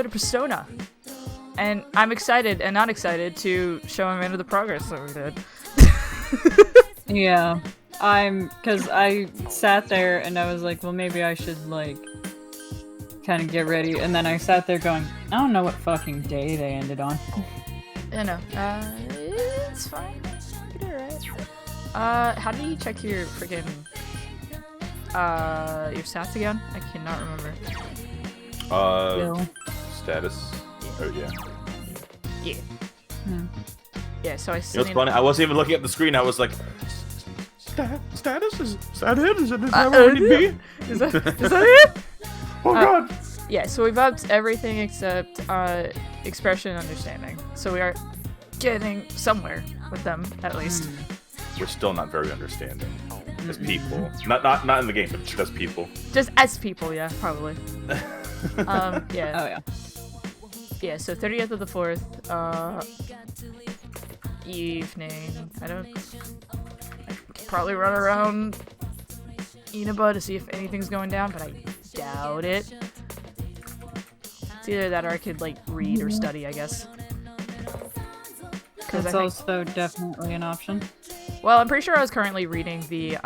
started Persona. And I'm excited and not excited to show Amanda the progress that we did. Yeah. Cause I sat there and I was like, well, maybe I should, like, kind of get ready. And then I sat there going, I don't know what fucking day they ended on. I know. It's fine. You did alright. How do you check your freaking your stats again? I cannot remember. Status. Oh yeah. Yeah. Hmm. Yeah. So I. You know what's funny? I wasn't even looking at the screen. I was like, status is that it? Is that where we need to be? Is that it? Oh god. Yeah. So we've upped everything except expression and understanding. So we are getting somewhere with them at least. We're still not very understanding as people. Not in the game, but just as people. Just as people, yeah, probably. Yeah. Oh, yeah. Yeah, so 30th of the 4th, evening. I could probably run around Inaba to see if anything's going down, but I doubt it. It's either that or I could, like, read or study, I guess. That's also definitely an option. Well, I'm pretty sure I was currently reading the,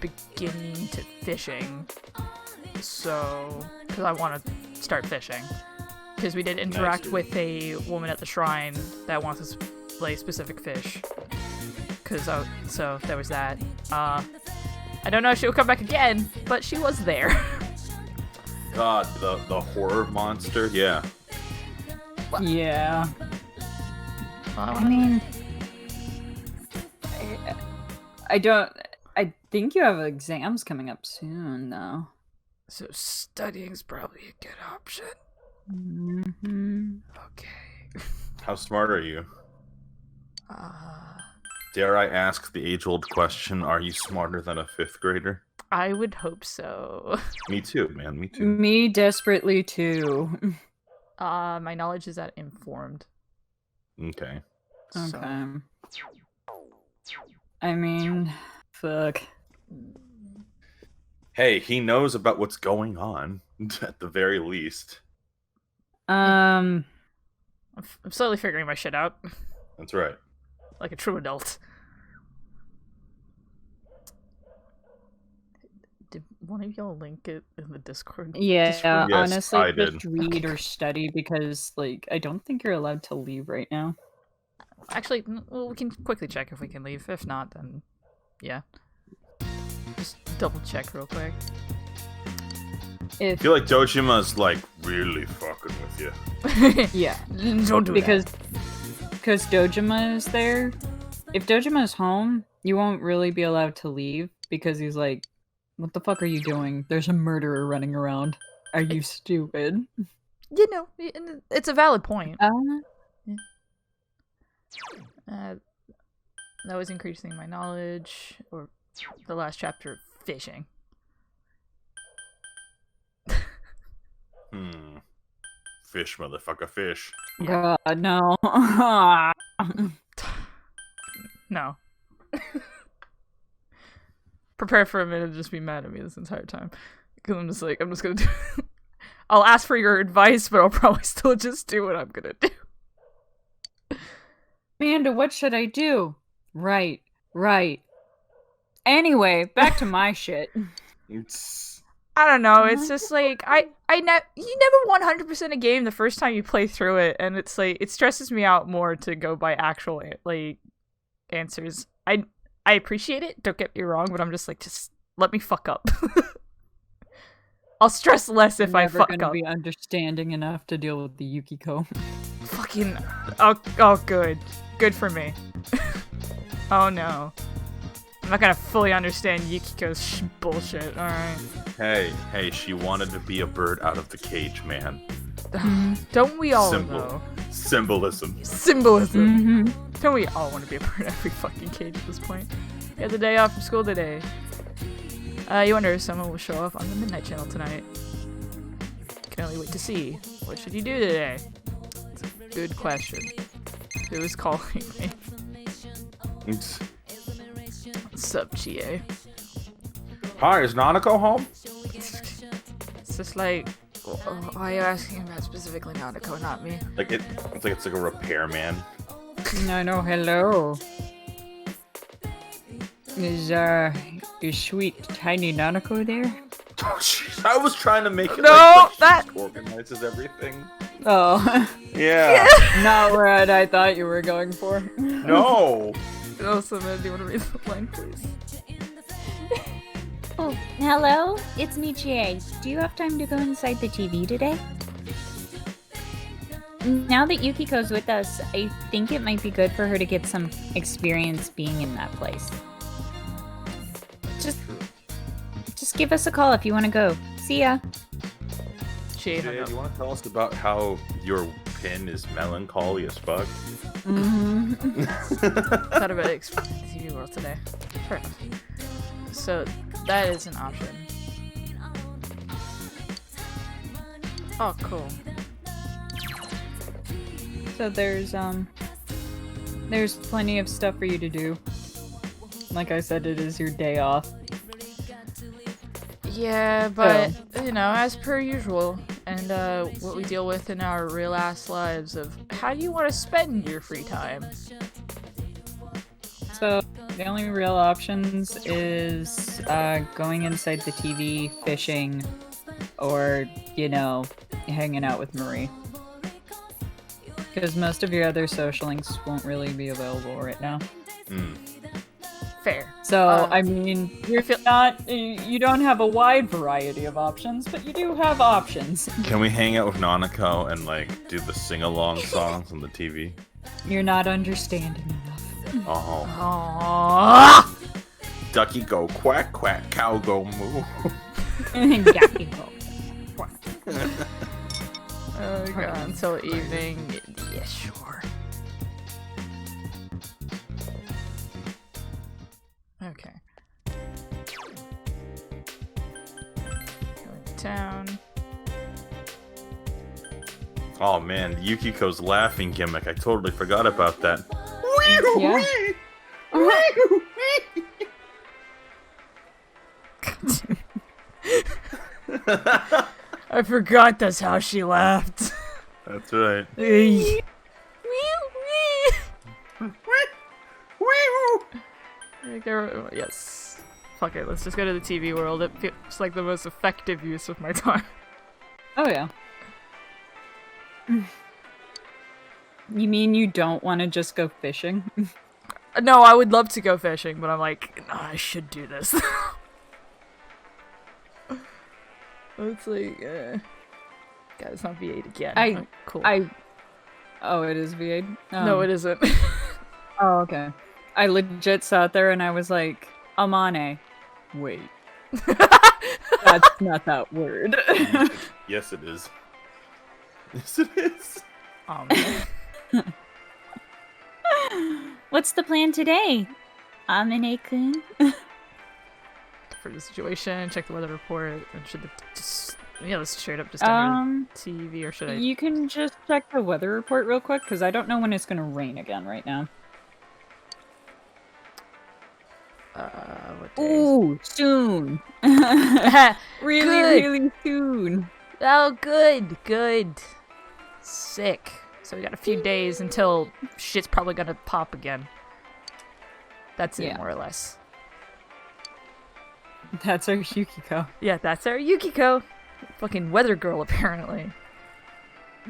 beginning to fishing. So, because I want to start fishing. Because we did interact with a woman at the shrine that wants us to play specific fish. So there was that. I don't know if she'll come back again, but she was there. God, the horror monster, yeah. Yeah. I mean, I think you have exams coming up soon, though. So studying's probably a good option. Mm-hmm. Okay. How smart are you? Dare I ask the age-old question, are you smarter than a 5th grader? I would hope so. Me too, man, me too. Me desperately too. My knowledge is at informed. Okay. So. Okay. I mean, fuck. Hey, he knows about what's going on, at the very least. I'm slowly figuring my shit out. That's right. Like a true adult. Did one of y'all link it in the Discord? Yeah, Discord? Yes, honestly, I just did. read or study because, like, I don't think you're allowed to leave right now. Actually, well, we can quickly check if we can leave. If not, then yeah. Just double check real quick. I feel like Dojima's like really fucking with you. Yeah, Don't do because Dojima is there. If Dojima is home, you won't really be allowed to leave because he's like, "What the fuck are you doing? There's a murderer running around. Are you stupid?" You know, it's a valid point. That was increasing my knowledge, or the last chapter, fishing. Fish, motherfucker, fish. God, no. No. Prepare for a minute to just be mad at me this entire time. Because I'm just gonna do... I'll ask for your advice, but I'll probably still just do what I'm gonna do. Amanda, what should I do? Right. Anyway, back to my shit. I don't know, it's just like, you never 100% a game the first time you play through it, and it's like, it stresses me out more to go by actual, like, answers. I appreciate it, don't get me wrong, but I'm just like, just let me fuck up. I'll stress less if I fuck Never gonna up. be understanding enough to deal with the Yukiko. Fucking, oh good. Good for me. Oh no. I'm not gonna fully understand Yukiko's bullshit, alright. Hey, she wanted to be a bird out of the cage, man. Don't we all, Symbol. though? Symbolism. Symbolism. Don't we all want to be a bird in every fucking cage at this point? You had the day off from school today. You wonder if someone will show up on the Midnight Channel tonight. Can only wait to see. What should you do today? It's a good question. Who is calling me? What's up, Chie? Hi, is Nanako home? It's just like, Why are you asking about specifically Nanako, not me? Like it's like a repairman. No, hello. Is sweet tiny Nanako there? Oh, jeez. I was trying to make it No, like that- she organizes everything. Oh, Yeah. not what I thought you were going for. No. Also, man, do you want to read the line, please? Oh, hello? It's me, Chie. Do you have time to go inside the TV today? Now that Yukiko's with us, I think it might be good for her to get some experience being in that place. Just give us a call if you want to go. See ya. She Jay, do you want to tell us about how your pin is melancholy as fuck? Mm-hmm. thought about exploring the TV world today. Fair enough. So that is an option. Oh, cool. So there's plenty of stuff for you to do. Like I said, it is your day off. Yeah, but you know, as per usual, and what we deal with in our real ass lives of how do you want to spend your free time? So the only real options is going inside the TV, fishing, or, you know, hanging out with Marie. Because most of your other social links won't really be available right now. Fair. So, Uh, I mean, I feel- you don't have a wide variety of options, but you do have options. Can we hang out with Nanako and like do the sing-along songs on the TV? You're not understanding enough. Oh. Aww. Ducky go quack quack, cow go moo. Yakiko. Oh god, until evening. Yeah, sure. Okay. Going to town. Oh man, Yukiko's laughing gimmick. I totally forgot about that. Yeah. I forgot that's how she laughed. That's right. Yes. Fuck it, let's just go to the TV world. It feels like the most effective use of my time. Oh, yeah. You mean you don't want to just go fishing? No, I would love to go fishing, but I'm like, no, I should do this. It's like, God, it's not V8 again. Cool. Oh, it is V8? No, it isn't. Oh, okay. I legit sat there and I was like, Amane. Wait. That's not that word. Yes, it is. Yes, it is. Man. What's the plan today, Amine-kun? For the situation, check the weather report, and should the let's straight up just on TV, or should I? You can just check the weather report real quick, because I don't know when it's going to rain again right now. What day is it? Ooh, soon. Really, Good. really soon. Oh, good. Sick. So we got a few days until shit's probably gonna pop again. That's it, Yeah. more or less. That's our Yukiko. Yeah, that's our Yukiko. Fucking weather girl, apparently.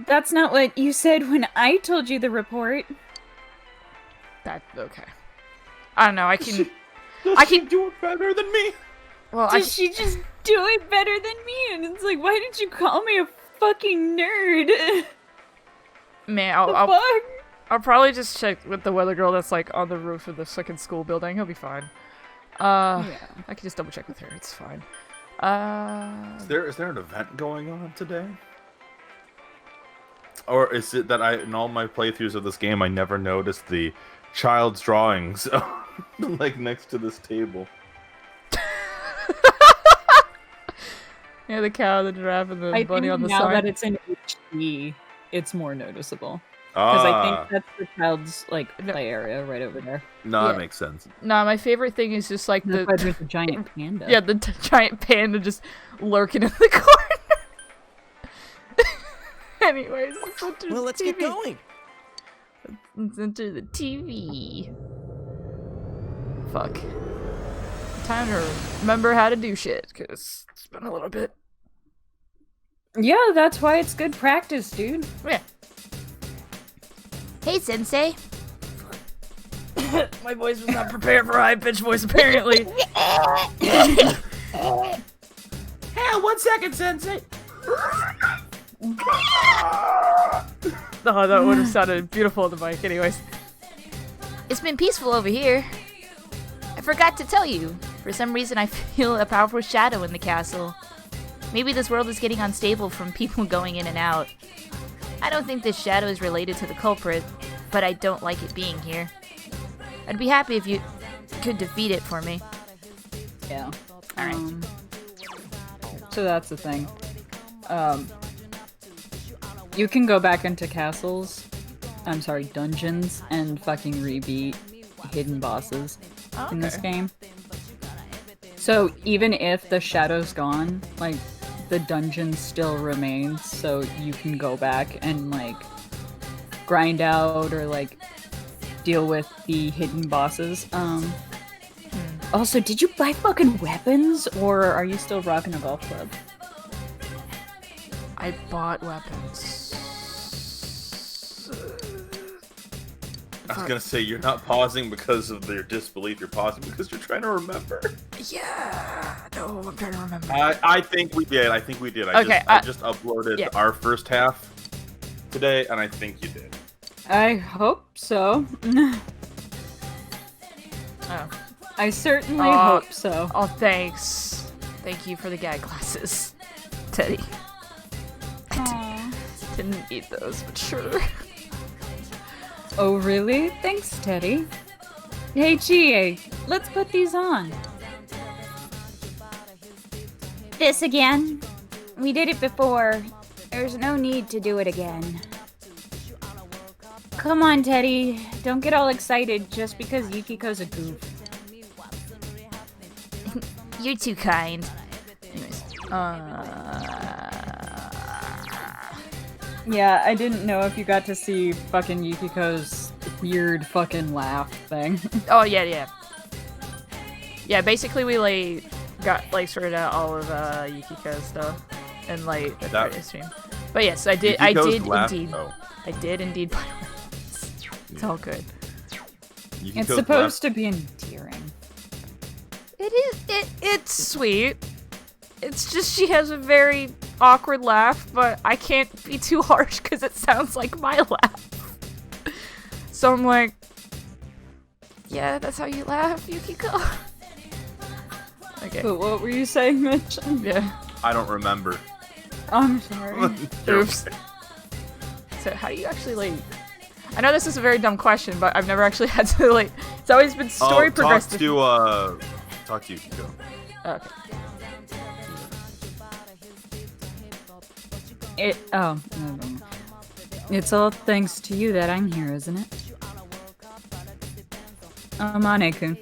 That's not what you said when I told you the report. That, okay. I don't know, I can do it better than me. well, Did she just do it better than me? And it's like, why did you call me a fucking nerd? man, The fuck? I'll probably just check with the weather girl that's like on the roof of the second school building. He'll be fine. I can just double check with her. It's fine. Is there an event going on today? Or is it that in all my playthroughs of this game, I never noticed the child's drawings like next to this table? Yeah, the cow, the giraffe, and the I bunny think on the now side. that it's in HD, it's more noticeable. Because I think that's the child's like play area right over there. No, Yeah. that makes sense. Nah, my favorite thing is just like That's why the there's a giant panda. yeah, the giant panda just lurking in the corner. Anyways, let's enter Well, the let's TV. get going. Let's enter the TV. Fuck. Time to remember how to do shit, because it's been a little bit. Yeah, that's why it's good practice, dude. Yeah. Hey, Sensei. My voice was not prepared for high pitched voice, apparently. Hey, 1 second, Sensei. Oh, that would have sounded beautiful on the mic. Anyways. It's been peaceful over here. I forgot to tell you. For some reason, I feel a powerful shadow in the castle. Maybe this world is getting unstable from people going in and out. I don't think this shadow is related to the culprit, but I don't like it being here. I'd be happy if you could defeat it for me. Yeah. Alright. So that's the thing. You can go back into dungeons, and fucking rebeat hidden bosses in this game. So even if the shadow's gone, like, the dungeon still remains, so you can go back and, like, grind out or, like, deal with the hidden bosses. Also, did you buy fucking weapons, or are you still rocking a golf club? I bought weapons. I was gonna say you're not pausing because of your disbelief. You're pausing because you're trying to remember. Yeah. No, I'm trying to remember. I think we did. I Okay, I just uploaded yeah. our first half today, and I think you did. I hope so. Oh. I certainly Uh, hope so. Oh, thanks. Thank you for the gag glasses, Teddy. Didn't need those, but sure. Oh, really? Thanks, Teddy. Hey, GA, let's put these on. This again? We did it before. There's no need to do it again. Come on, Teddy. Don't get all excited just because Yukiko's a goof. You're too kind. Anyways. Yeah, I didn't know if you got to see fucking Yukiko's weird fucking laugh thing. Oh, yeah. Yeah, basically we, got, sorted out all of, Yukiko's stuff. And, at That- the stream. But yes, I did indeed. Oh. I did indeed buy weapons. It's all good. It's supposed to be endearing. It's sweet. It's just she has a very awkward laugh, but I can't be too harsh because it sounds like my laugh. So I'm like, yeah, that's how you laugh, Yukiko. Okay. But what were you saying, Mitch? Yeah. I don't remember. I'm sorry. Oops. So how do you actually I know this is a very dumb question, but I've never actually had to it's always been story progressive. Talk to Yukiko. Okay. No. It's all thanks to you that I'm here, isn't it? Mane-kun.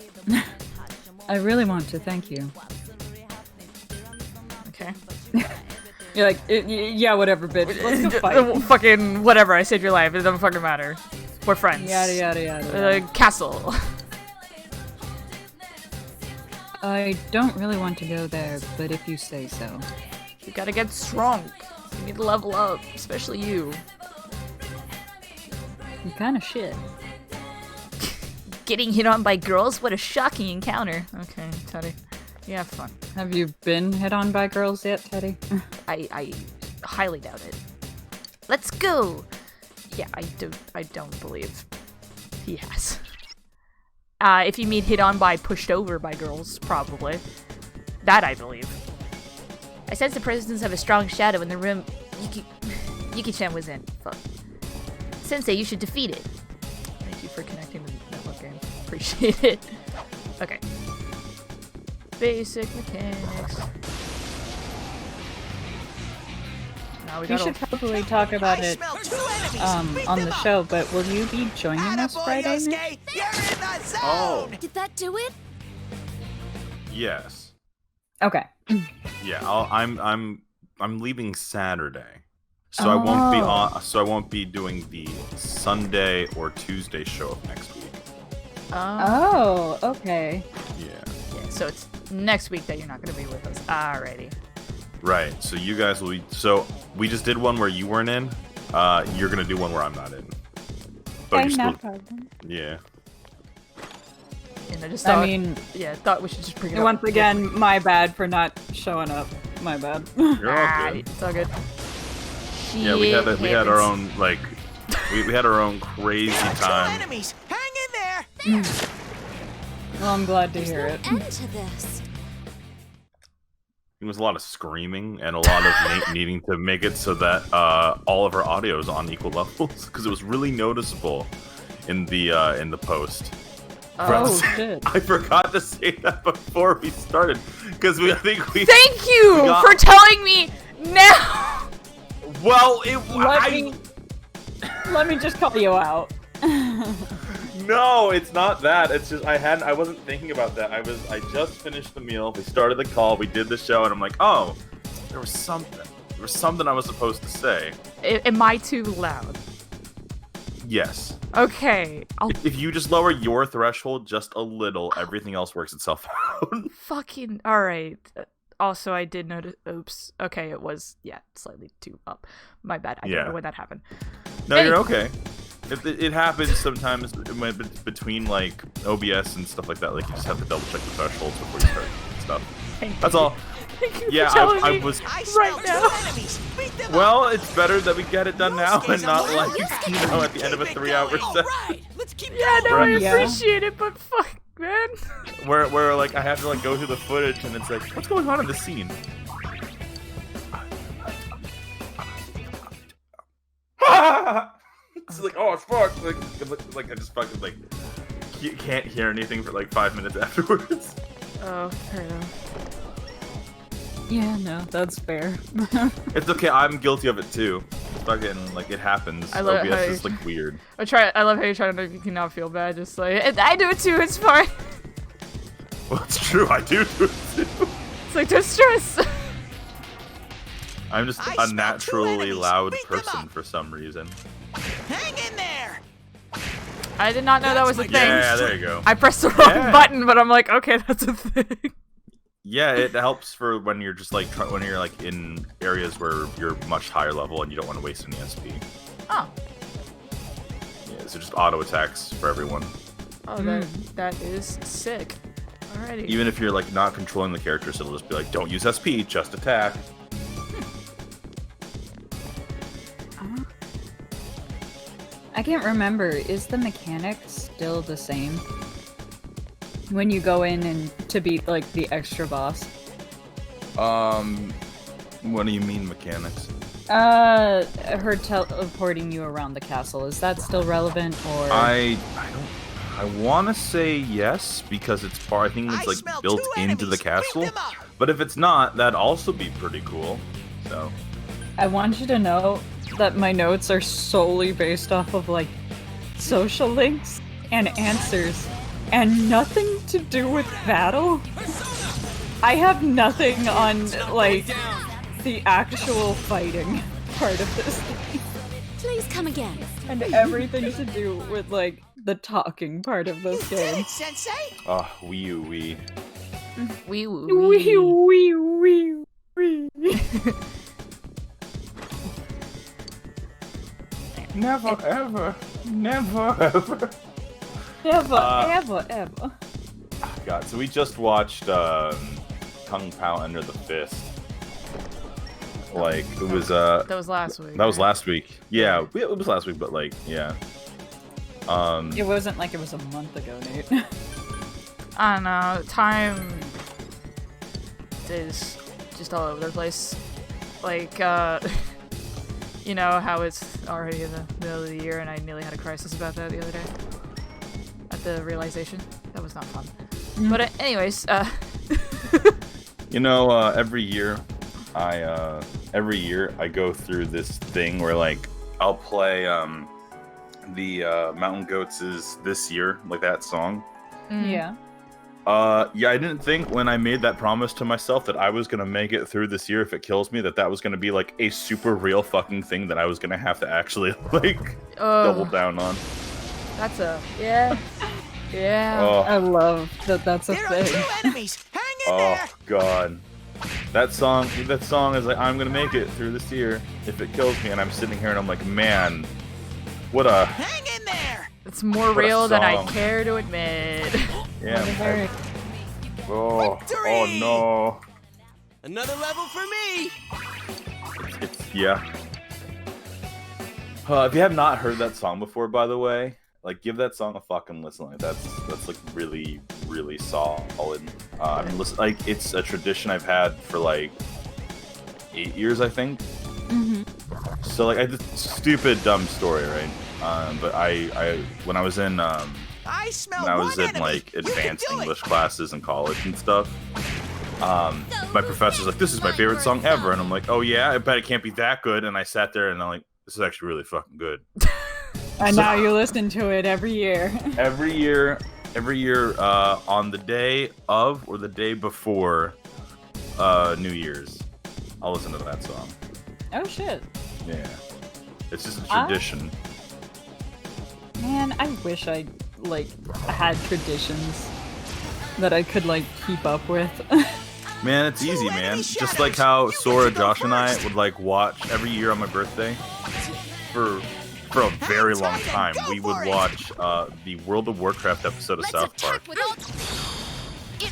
I really want to thank you. Okay. You're like, yeah, whatever, bitch. Let's go fight. Fucking whatever. I saved your life. It doesn't fucking matter. We're friends. Yada yada yada. Castle. I don't really want to go there, but if you say so. You gotta get strong. You need to level up, especially you. You kind of shit. Getting hit on by girls? What a shocking encounter. Okay, Teddy. You have fun. Have you been hit on by girls yet, Teddy? I highly doubt it. Let's go. Yeah, I don't believe he has. If you mean hit on by, pushed over by girls, probably. That I believe. I sense the presence of a strong shadow in the room Yuki-chan was in. Fuck. Sensei, you should defeat it. Thank you for connecting to the network game. Appreciate it. Okay. Basic mechanics. Now we We gotta... should probably talk about it on the show, but will you be joining us Friday night? Oh, Did that do it? yes. Okay. Yeah, I'm leaving Saturday. So I won't be on. So I won't be doing the Sunday or Tuesday show of next week. Oh, okay. Yeah. Yeah, so it's next week that you're not going to be with us. Alrighty. Right. So you guys will be. So we just did one where you weren't in. You're gonna do one where I'm not in. But Okay, you're no still. problem. Yeah. And I just thought, I mean, thought we should just bring it up. once again, my bad for not showing up. My bad. You're all Ah, good. it's all good. Yeah, we had Shit our happens. own like. We had our own crazy time. Enemies, hang in there. Well, I'm glad to There's hear no it. end to this. It was a lot of screaming and a lot of Nate needing to make it so that all of our audio is on equal levels because it was really noticeable in the post. Oh, shit. I forgot to say that before we started because I think we. Thank you We got- for telling me now. Well, Let me just call you out. No, it's not that. It's just I wasn't thinking about that. I just finished the meal. We started the call. We did the show, and I'm like, oh, there was something I was supposed to say. Am I too loud? Yes. Okay, I'll If you just lower your threshold just a little, everything else works itself out. fucking. Alright. Also, I did notice. Oops. Okay, it was, slightly too up. My bad. I Yeah. don't know when that happened. No, Hey. you're okay. It happens sometimes between like OBS and stuff like that. Like you just have to double check the thresholds before you start stuff. Thank That's you. all. Thank you Yeah, for telling I me. was. I smell Right now. two enemies. Beat them up. Well, it's better that we get it done now and not Well, like let's you keep know at the end of a it 3-hour going. set. All right, let's keep Yeah, no, I going. Yeah. appreciate it, but fuck, man. Where like I have to like go through the footage and it's like, what's going on in the scene? It's like, oh fuck, like I just fucking like can't hear anything for like 5 minutes afterwards. Oh, fair enough. Yeah, no, that's fair. It's okay, I'm guilty of it too. Fucking like it happens. I love OBS how is you- like weird. I love how you're trying to make me not feel bad. Just like I do it too. It's fine. Well, it's true. I do it too. It's like don't stress. I'm just I a smell two naturally enemies. loud Beat them person up. for some reason. Hang in there. I did not know that was a That's thing. my- Yeah, there you go. I pressed the wrong Yeah. button, but I'm like, okay, that's a thing. Yeah, it helps for when you're just like when you're like in areas where you're much higher level and you don't want to waste any SP. Oh, Yeah, so just auto attacks for everyone. oh, that is sick. Alrighty. Even if you're like not controlling the characters, it'll just be like, don't use SP, just attack. I can't remember. Is the mechanic still the same? When you go in and to beat like the extra boss? What do you mean mechanics? Her teleporting you around the castle. Is that still relevant or? I want to say yes because it's part. I think it's I like smell built two into the enemies. Beat castle. them up. But if it's not, that'd also be pretty cool. So I want you to know that my notes are solely based off of like social links and answers and nothing to do with battle. I have nothing on like the actual fighting part of this thing Please come again. and everything to do with like the talking part of this You did game. it, Sensei. wee. Wee woo Wee wee. wee wee wee. Never ever, never ever. Ever. God, so we just watched Kung Pao Enter the Fist. Like it was That was last week. that was right? last week. Yeah, it was last week, but like yeah. It wasn't like it was a month ago, Nate. I don't know. Time is just all over the place. Like, you know how it's already in the middle of the year and I nearly had a crisis about that the other day? At the realization. That was not fun. But anyways, You know, every year I go through this thing where like I'll play the Mountain Goats' This Year, like that song. Yeah. Yeah, I didn't think when I made that promise to myself that I was gonna make it through this year if it kills me, that was gonna be like a super real fucking thing that I was gonna have to actually like double down on. That's a yeah. I love that that's a There are thing. 2 enemies. Hang in Oh there. god. That song is like, I'm gonna make it through this year if it kills me, and I'm sitting here and I'm like, man, what a Hang in there. It's more What a real than I song. care to admit. yeah. Oh Victory! no. Another level for me. Yeah. If you have not heard that song before, by the way, like give that song a fucking listen. Like that's like really, really solid. I mean, listen, like it's a tradition I've had for like 8 years, I think. So like, I did stupid dumb story, right? But I when I was in I smell when I was one in enemy. like You can advanced do it. English classes in college and stuff. My professor's like, this is my favorite song ever, and I'm like, oh yeah, I bet it can't be that good. And I sat there and I'm like, this is actually really fucking good. And now you listen to it every year. Every year, on the day of or the day before New Year's, I'll listen to that song. Oh shit. Yeah, it's just a tradition. Man, I wish I like had traditions that I could like keep up with. Man, it's easy, man. enemy Just like shadows. how You Sora, get to go Josh, and I first. would like watch every year on my birthday for a very long time. We would watch the World of Warcraft episode of South Park.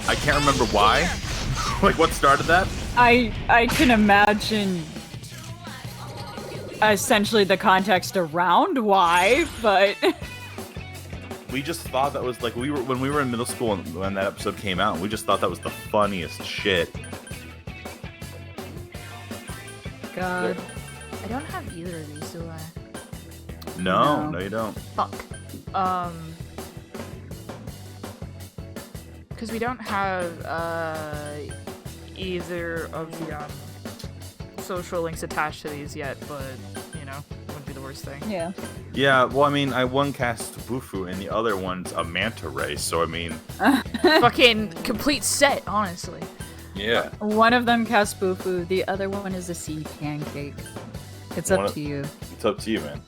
I can't remember why. Like what started that? I can imagine essentially the context around why, but We just thought that was like when we were in middle school and when that episode came out, we just thought that was the funniest shit. God. I don't have either of these, do I? No, No. no, you don't. Fuck. Because we don't have either of the social links attached to these yet, but you know, wouldn't be the worst thing. Yeah. Yeah, well, I mean, one cast Bufu and the other one's a manta ray, so I mean, Fucking complete set, honestly. yeah. One of them casts Bufu, the other one is a sea pancake. It's One up of- to you. It's up to you, man.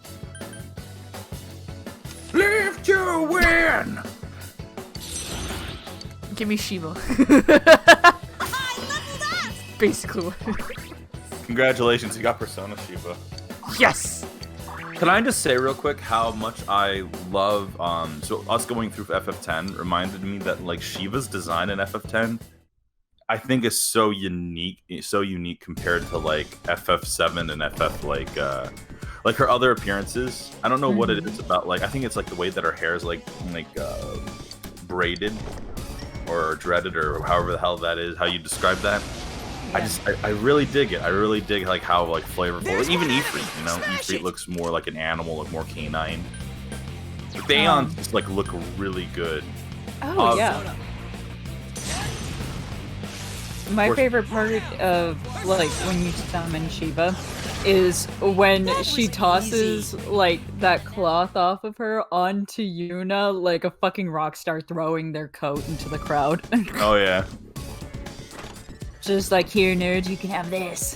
Live to win! Give me Shiva. Basically what. Congratulations, you got Persona Shiva. Yes. Can I just say real quick how much I love, so us going through FF10 reminded me that, like, Shiva's design in FF10, I think is so unique compared to, like, FF7 and FF, like her other appearances. I don't know what it is about, like, I think it's, like, the way that her hair is, like braided or dreaded or however the hell that is, how you describe that. I really dig it. I really dig like how like flavorful. There's Even one Ifrit, you know, enemy. Smash Ifrit it. looks more like an animal, like more canine. But the Aeons just like look really good. Oh yeah. My course. favorite part of like when you summon Shiva is when she tosses like that cloth off of her onto Yuna like a fucking rock star throwing their coat into the crowd. Oh yeah. Just like, here nerds, you can have this.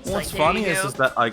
What's like, there funny you is go. that like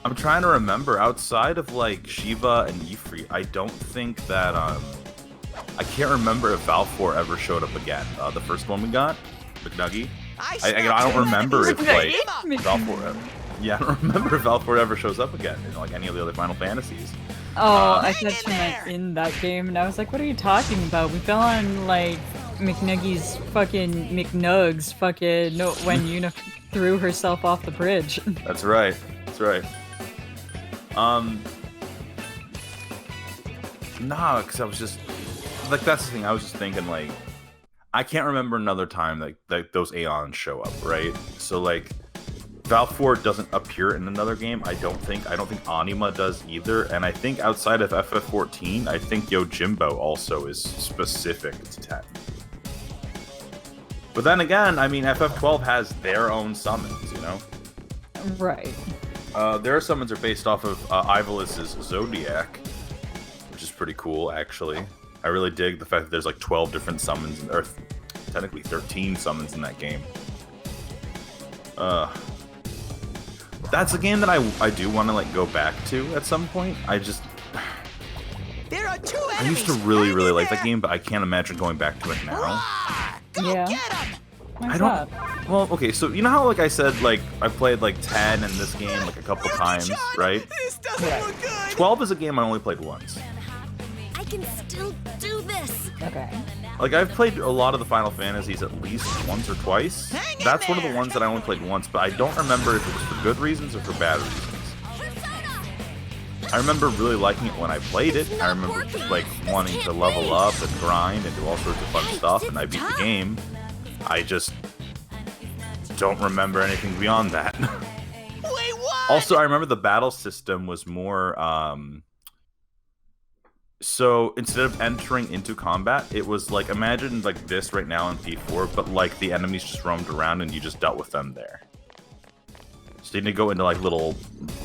I'm trying to remember outside of like Shiva and Ifrit, I don't think that I can't remember if Valfor ever showed up again. The first one we got, McNuggy. I don't remember if like Valfor. Yeah, I don't remember if Valfor ever shows up again in like any of the other Final Fantasies. Oh, I Hang thought in you meant there. in that game, and I was like, what are you talking about? We fell on, like, McNuggy's fucking McNugs fucking no, when Yuna threw herself off the bridge. That's right. That's right. Nah, because I was just like, that's the thing. I was just thinking like, I can't remember another time that those Aeons show up, right? So like, Valfor doesn't appear in another game. I don't think Anima does either. And I think outside of FF14, I think Yojimbo also is specific to 10. But then again, I mean, FF12 has their own summons, you know? Right. Their summons are based off of Ivalus's Zodiac, which is pretty cool, actually. I really dig the fact that there's like 12 different summons, or technically 13 summons in that game. That's a game that I do want to like go back to at some point. There are 2 I enemies. used to really Hang in like that there. game, but I can't imagine going back to it now. Hurrah! Go Yeah. get 'em! Why's I don't. that? Well, okay, so you know how like I said like I played like 10 in this game like a couple times, John, right? This doesn't look good. 12 is a game I only played once. I can still do this. Okay. Like I've played a lot of the Final Fantasies at least once or twice. Hang in That's one of the there. ones that I only played once, but I don't remember if it was for good reasons or for bad reasons. I remember really liking it when I played it. I remember just like wanting to level up and grind and do all sorts of fun stuff, and I beat the game. I just don't remember anything beyond that. Wait, what? Also, I remember the battle system was more so instead of entering into combat, it was like imagine like this right now in P4, but like the enemies just roamed around and you just dealt with them there. So you need to go into like little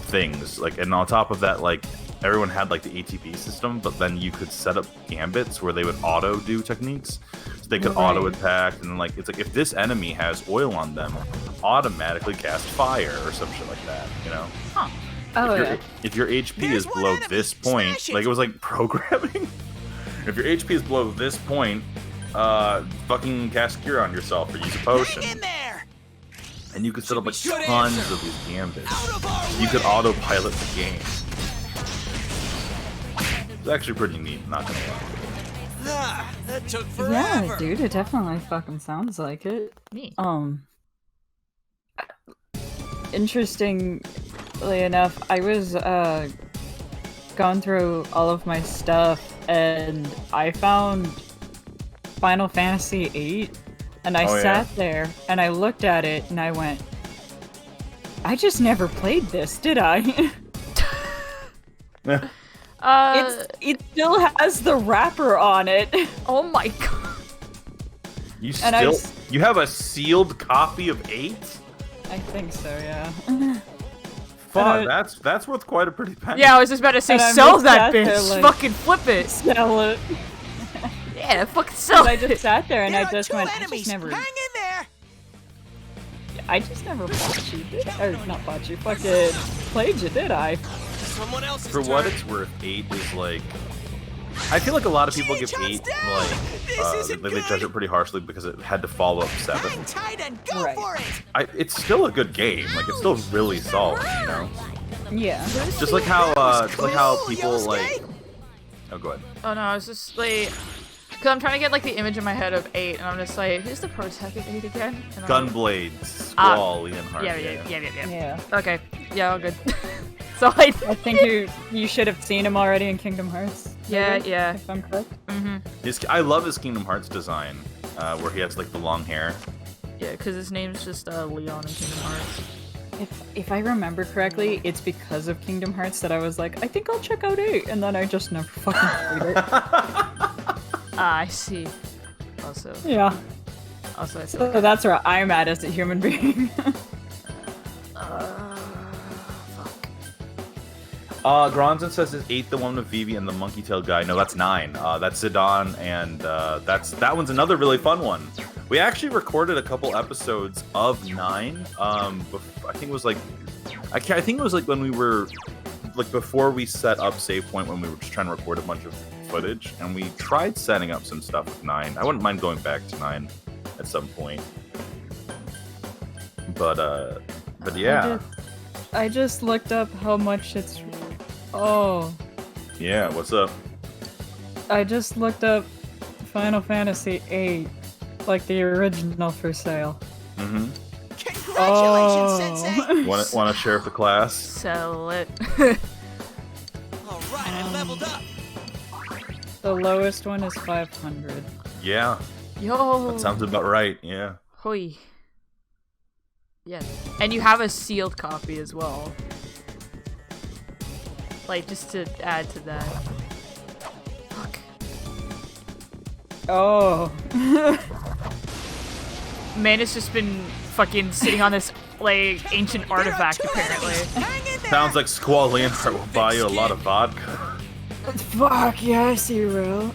things, like, and on top of that, like everyone had like the ATB system, but then you could set up gambits where they would auto do techniques. So they could auto attack, and like it's like if this enemy has oil on them, automatically cast fire or some shit like that, you know? Oh, If your HP There's is one below enemy. this point, Smash it. like it was like programming. If your HP is below this point, fucking cast cure on yourself or use a potion. Hang in there. And you could set up like Good tons answer. of these gambits. Out of our You could way. autopilot the game. It's actually pretty neat, not gonna lie. Ah, that took forever. Yeah, dude, it definitely fucking sounds like it. Me. Interestingly enough, I was going through all of my stuff and I found Final Fantasy VIII, and I Oh, yeah? sat there and I looked at it and I went, I just never played this, did I? It still has the wrapper on it. Oh my god. You And I still you have a sealed copy of 8? I think so, yeah. Fuck, And that's worth quite a pretty penny. Yeah, I was just about to say, And I sell just that sat there bitch. like- Fucking flip it. Sell it. Yeah, fucking sell I it. just sat there and There I are just 2 went, enemies. I Hang in there. just never bought you, did I? Or not bought you, fucking played you, did I? Someone else's For turn. what it's worth, 8 is like. I feel like a lot of people give Jumps 8 down. like This isn't they judge good. it pretty harshly because it had to follow up 7. Hang tight and go Right. for it. It's still a good game. Like it's still really solid, you know. Yeah. Just like how just like how Cool, people Yosuke. like. Oh, go ahead. Oh no, I was just like, cause I'm trying to get like the image in my head of 8, and I'm just like, who's the protag of 8 again? And I'm like, Gunblade, Squall, Leonhardt. Yeah. Yeah. Okay, yeah, all good. So I, I think you should have seen him already in Kingdom Hearts. Yeah, maybe, yeah. If I'm correct. I love his Kingdom Hearts design, where he has like the long hair. yeah, cause his name's just Leon in Kingdom Hearts. If I remember correctly, it's because of Kingdom Hearts that I was like, I think I'll check out 8, and then I just never fucking played it. Ah, I see. Also, Yeah. I feel So like that's where I'm at as a human being. Gronzon says is 8 the one with Vivi and the monkey tail guy? No, that's 9. That's Zidane, and that one's another really fun one. We actually recorded a couple episodes of 9. I think it was like, I think it was like when we were like before we set up Save Point, when we were just trying to record a bunch of footage, and we tried setting up some stuff with 9. I wouldn't mind going back to 9 at some point. But yeah. I just looked up how much it's. Oh. Yeah, what's up? I just looked up Final Fantasy VIII, like the original for sale. Mm-hmm. Congratulations, Sensei. Want to share with the class? sell it. All right, I leveled up. The lowest one is 500. Yeah, Yo. that sounds about right. Yeah. Hoi. Yeah, and you have a sealed copy as well. Like, just to add to that. Fuck. Oh. Man, it's just been fucking sitting on this, like, ancient artifact, There are 2 apparently. enemies. Hang in there. Sounds like Squall Leonhardt will buy you a lot of vodka. Fuck yes, you will.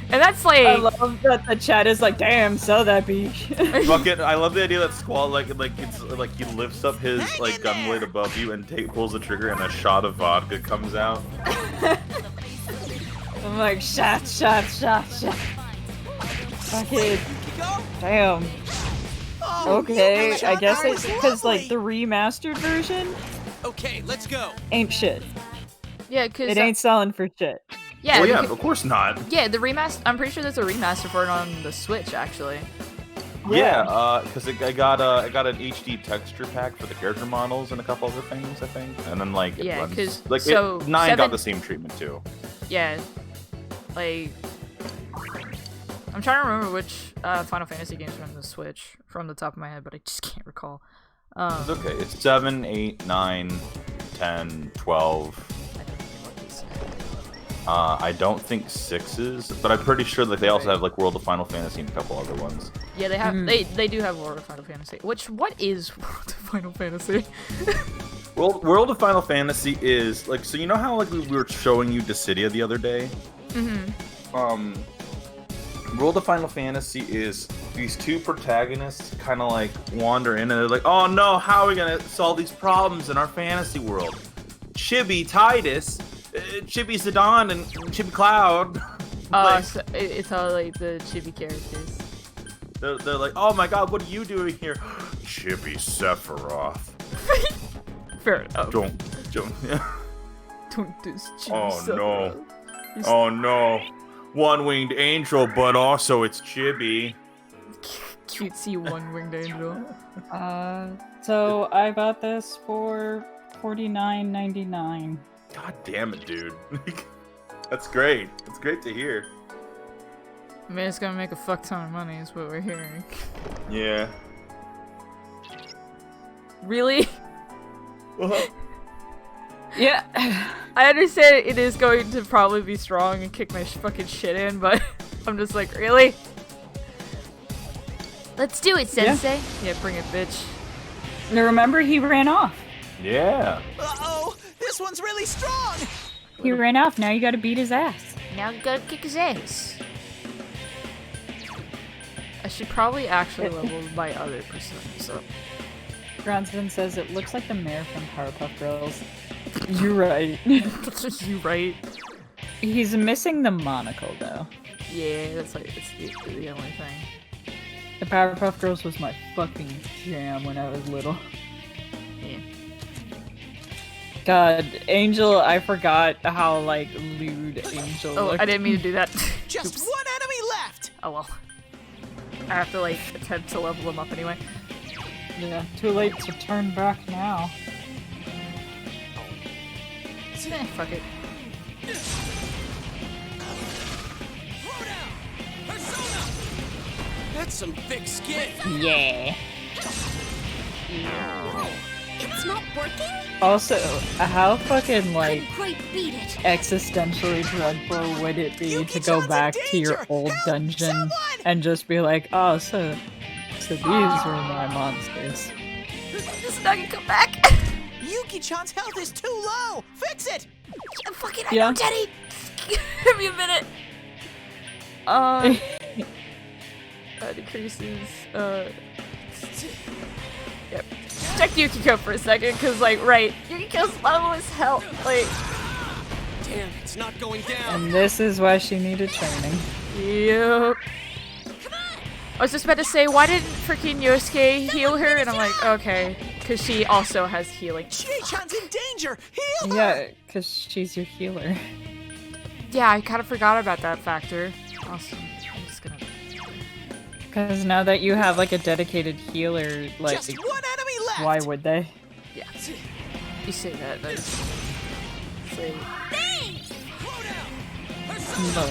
And that's I like, love that the chat is like, damn, sell that beach. Fucking, I love the idea that Squall like it's like he lifts up his like gun blade above you and pulls the trigger and a shot of vodka comes out. I'm like, shot. Fucking, damn. Okay, I guess it's because like the remastered version Okay, let's go. ain't shit. yeah, because It ain't selling for shit. yeah, Well, yeah, because- of course not. yeah, the remaster. I'm pretty sure there's a remaster for it on the Switch, actually. Yeah, because I got an HD texture pack for the character models and a couple other things, I think. And then like it Yeah, runs- 'cause- like so 9 got 7 the same treatment too. Yeah, like I'm trying to remember which Final Fantasy games are on the Switch from the top of my head, but I just can't recall. It's okay. It's 7, 8, 9, 10, 12. I don't even know what these I don't think 6s, but I'm pretty sure that they also have like World of Final Fantasy and a couple other ones. Yeah, they have. They do have World of Final Fantasy. What is World of Final Fantasy? World of Final Fantasy is like, so you know how like we were showing you Dissidia the other day? World of Final Fantasy is these two protagonists kind of like wander in and they're like, oh no, how are we gonna solve these problems in our fantasy world? Chibi Titus, Chibi Zidane, and Chibi Cloud. Like, So it's all like the chibi characters. they're like, oh my god, what are you doing here? Chibi Sephiroth. Fair enough. Don't. Don't this chibi Oh no. Sephiroth. Oh no. One-winged angel, but also it's Chibi. Cutesy one-winged angel. So I got this for $49.99. God damn it, dude. That's great. It's great to hear. I mean, it's gonna make a fuck ton of money, is what we're hearing. Yeah. Really? Yeah. I understand it is going to probably be strong and kick my fucking shit in, but I'm just like, really? Let's do it, Sensei. Yeah, bring it, bitch. Now remember, he ran off. Yeah. Uh-oh, this one's really strong. He ran off. Now you gotta beat his ass. Now you gotta kick his ass. I should probably actually level my other personas up. Bronson says it looks like the mayor from Powerpuff Girls. You're right. You right? He's missing the monocle though. Yeah, that's like it's the only thing. The Powerpuff Girls was my fucking jam when I was little. Yeah. God, Angel, I forgot how like lewd Angel Oh, looked. I didn't mean to do that. Just Oops. one enemy left. Oh well. I have to like attempt to level him up anyway. Yeah, too late to turn back now. Fuck it. That's some thick skin. Yeah. It's not working? Also, how fucking like Couldn't quite beat it. existentially dreadful would it be to Yuki-chan's go in back to your danger! old Help, dungeon someone! and just be like, oh, so these were my monsters. This nugget come back. Yuki-chan's health is too low. Fix it. Fucking Yeah. I know, Teddy. Give me a minute. Decreases. Yep. Check Yukiko for a second, cause like, right, Yukiko's level is hell. Like, Damn, it's not going down. And this is why she needed training. yep. I was just about to say, why didn't freaking Yosuke heal her? And I'm like, okay, cause she also has healing. Chie-chan's in danger. Heal her. Yeah, because she's your healer. Yeah, I kind of forgot about that factor. Awesome. I'm just gonna. Because now that you have like a dedicated healer, like, Just one enemy left. why would they? Yeah. You say that. That's. Say. No.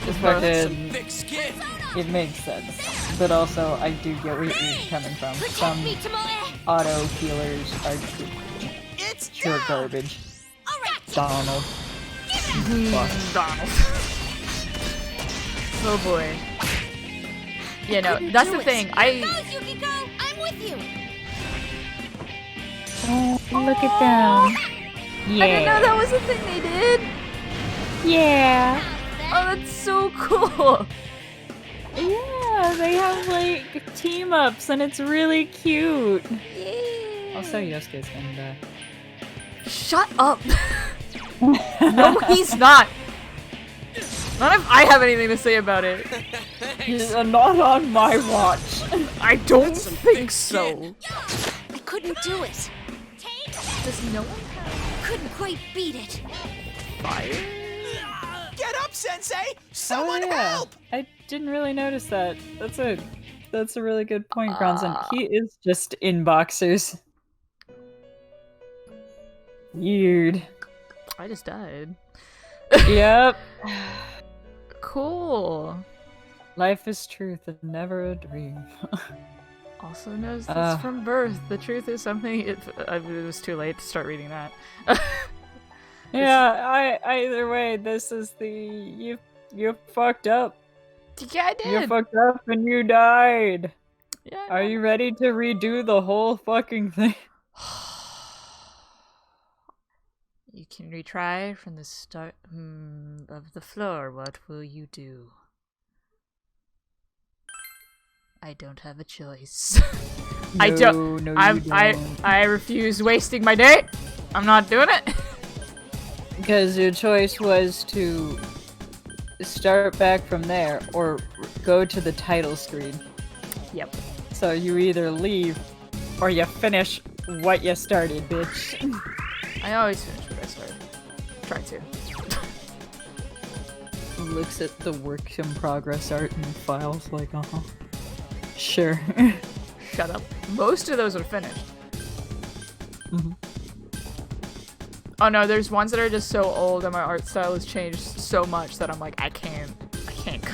Just Some fucking, thick skin. it makes sense. But also, I do get where you're coming from. Protect Some me, Tomoe! auto healers are It's pure down. garbage. Alright! Donald. Donald. Oh boy. Yeah, no, Couldn't that's do the it. thing. Guys, Yukiko! I'm with you! Oh, look at them. Yeah. I didn't know that was a thing they did. Yeah. Oh, that's so cool. Yeah, they have like team ups and it's really cute. Yeah. Also, Yosuke's gonna die. Shut up. No, he's not. Not if I have anything to say about it. Not on my watch. I don't think so. I couldn't do it. Does no one have Couldn't quite beat it. fire? Get up, Sensei! Someone Oh, yeah. help! I didn't really notice that. That's a really good point, Bronson. He is just in boxers. Weird. I just died. Yep. Cool. Life is truth and never a dream. Also knows this from birth. The truth is something. It was too late to start reading that. Yeah, either way, this is the you fucked up. Yeah, I You did. fucked up and you died. Yeah. Are you ready to redo the whole fucking thing? You can retry from the start of the floor. What will you do? I don't have a choice. I don't. No, I you don't. I refuse wasting my day. I'm not doing it. Because your choice was to start back from there or go to the title screen. Yep. So you either leave or you finish what you started, bitch. I always finish what I started. Try to. Looks at the work in progress art and files like, uh-huh. Sure. Shut up. Most of those are finished. Mhm. Oh no, there's ones that are just so old and my art style has changed so much that I'm like, I can't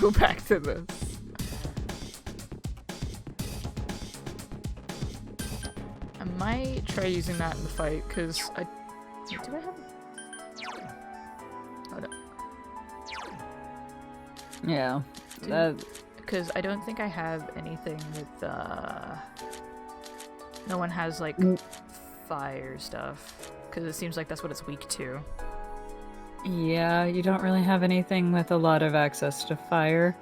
go back to this. I might try using that in the fight, because I... Do I have... Oh no. Yeah. That, Because I don't think I have anything with, No one has, like, fire stuff. Because it seems like that's what it's weak to. yeah, you don't really have anything with a lot of access to fire.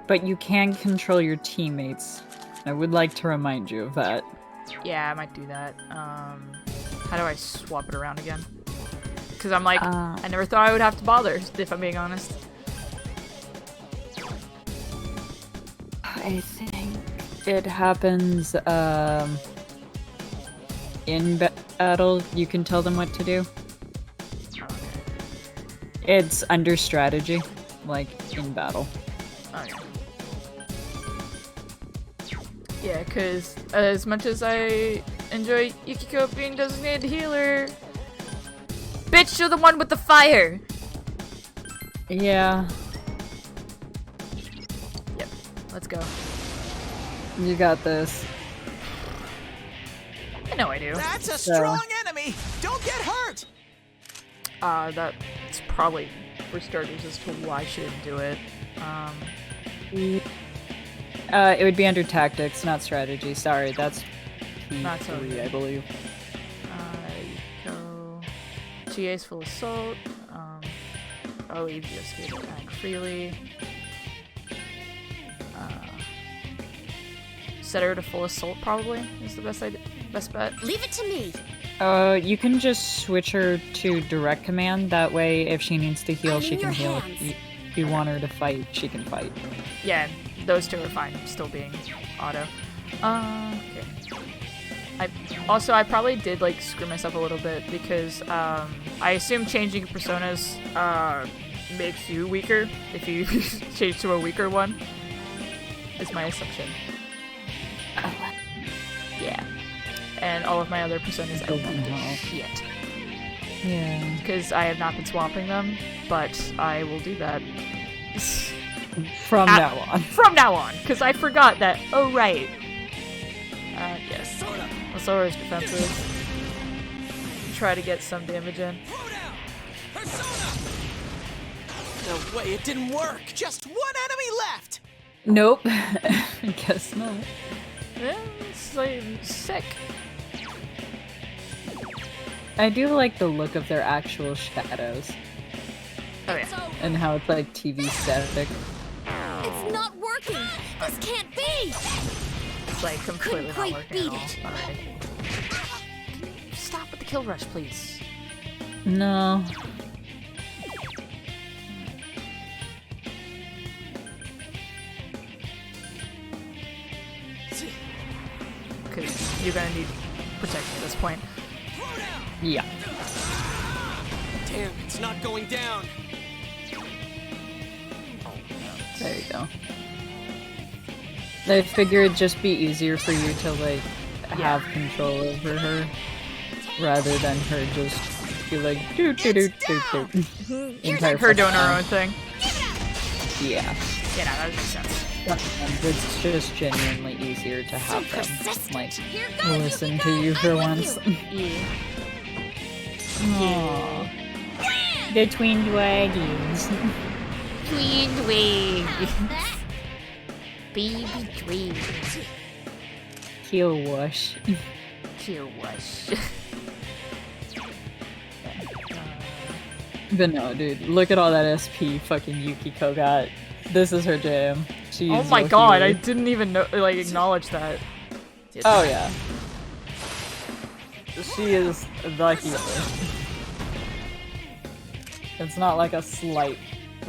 But you can control your teammates. I would like to remind you of that. Yeah, I might do that. How do I swap it around again? Because I'm like, I never thought I would have to bother, if I'm being honest. I think it happens, in battle. You can tell them what to do. It's under strategy, like in battle. Okay. Yeah, because as much as I enjoy Yukiko being designated healer, bitch, you're the one with the fire! Yeah, Yep, let's go. you got this. I know I do. That's a So- strong enemy! Don't get hurt! That's probably, for starters, as to why I shouldn't do it. It would be under tactics, not strategy. Sorry, that's Not P3, so- I believe. Yukiko. GA's full assault. I'll leave Yosuke to attack freely. Set her to full assault, probably, is the best bet. Leave it to me. You can just switch her to direct command. That way, if she needs to heal, I'm she in can your heal. hands. If you want her to fight, she can fight. Yeah, those two are fine, still being auto. Okay. I probably did like screw myself a little bit because I assume changing personas makes you weaker if you change to a weaker one. Is my assumption. Yeah. And all of my other personas I don't give a shit. Yeah. Because I have not been swapping them, but I will do that. From Ah. now on. From now on, because I forgot that. Oh, right. Yes. Masora's defensive. Try to get some damage in. No way, it didn't work! Just one enemy left! Nope. I guess not. Yeah, it's like sick. I do like the look of their actual shadows Oh yeah. and how it's like TV static. It's not working. This can't be. It's like completely not quite working at beat all. it. Alright. Stop with the kill rush, please. No. Because you're gonna need protection at this point. Yeah. Damn, it's not going down. There you go. I figure it'd just be easier for you to like have control over her rather than her just be like do do do do do. Entire Her doing fucking her time. own thing. Yeah. Yeah, no, that makes sense. Sometimes it's just genuinely easier to have them like Here goes, listen to you for once. Yeah. Aww. The twin dragons. Twin wings. Baby dream. Kill wash. Kill wash. But no, dude, look at all that SP fucking Yukiko got. This is her jam. She's Oh my your god, I hero. didn't even know, like, acknowledge that. Oh yeah. She is the healer. It's not like a slight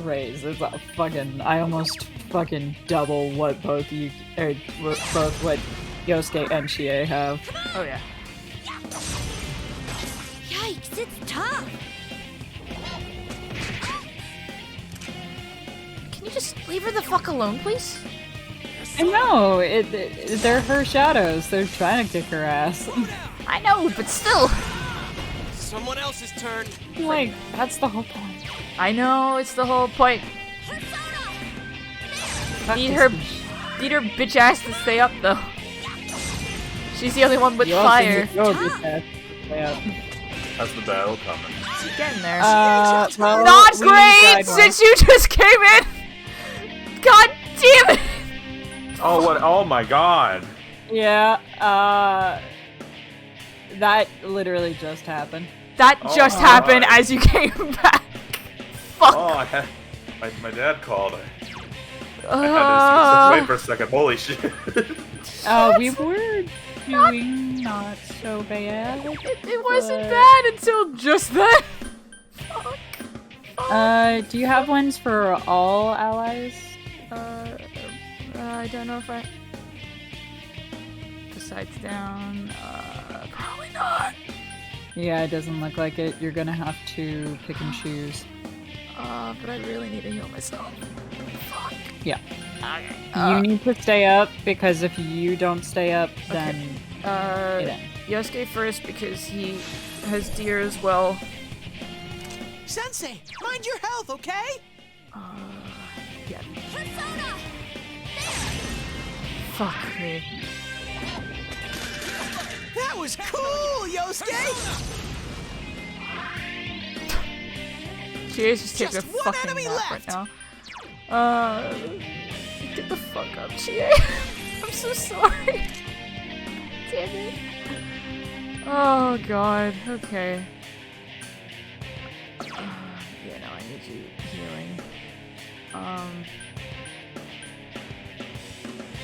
raise. It's a fucking. I almost fucking double what both you or both what Yosuke and Chie have. Oh yeah. Yikes, it's tough. Can you just leave her the fuck alone, please? I know. They're her shadows. They're trying to kick her ass. I know, but still. Someone else's turn. Like that's the whole point. I know, it's the whole point. Need her bitch ass to stay up though. She's the only one with fire. How's the battle coming? She's getting there. Well, Not we great died once. since you just came in. God damn it! Oh, what? Oh my god. Yeah, that literally just happened. That Oh just my happened God. as you came back. Fuck. Oh, I had my dad called. I had to wait for a second. Holy shit. We were doing not so bad. It wasn't bad until just then. Do you have ones for all allies? I don't know if I. Besides down, probably not. Yeah, it doesn't look like it. You're gonna have to pick and choose. But I really need to heal myself. Fuck. Yeah. Okay. You need to stay up because if you don't stay up, then it ends. Yosuke first because he has deer as well. Sensei, mind your health, okay? Yeah. Persona! Fuck me. That was cool, Yosuke! Chie's just taking a Just one fucking enemy nap left. right now. Get the fuck up, Chie. I'm so sorry. Damn it. Oh god. Okay. Yeah, no, I need you healing.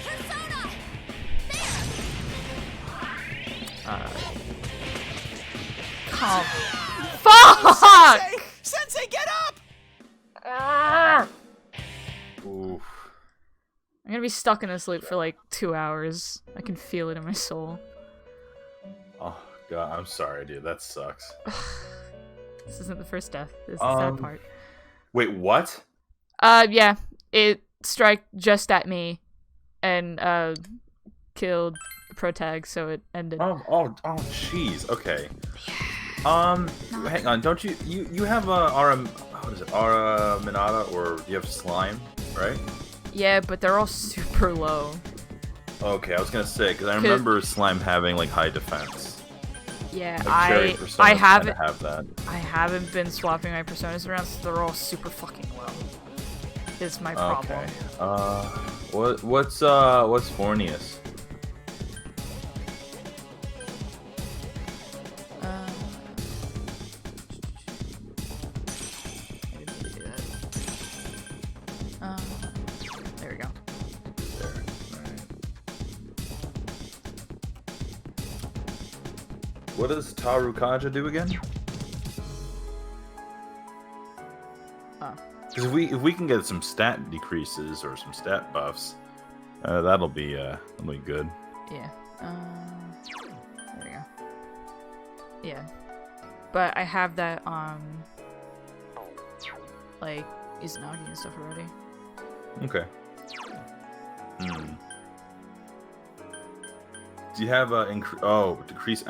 Persona! Calm. Fuck! Sensei! Sensei, get up! Oof. I'm gonna be stuck in this loop for like 2 hours. I can feel it in my soul. Oh god, I'm sorry, dude. That sucks. This isn't the first death. This is the sad part. Wait, what? Yeah. It struck just at me and killed Protag, so it ended. Oh, jeez. Okay. Hang on. Don't you have a what is it? Aura Minata, or do you have slime, right? Yeah, but they're all super low. Okay, I was gonna say because I remember slime having like high defense. Yeah, Like, cherry personas I kinda haven't have that. I haven't been swapping my personas around, so they're all super fucking low. Is my problem. Okay. What's Fornius? what does Tarukaja do again? Because if we can get some stat decreases or some stat buffs, that'll be good. Yeah. There we go. Yeah. But I have that like Izanagi and stuff already. Okay. Do you have decrease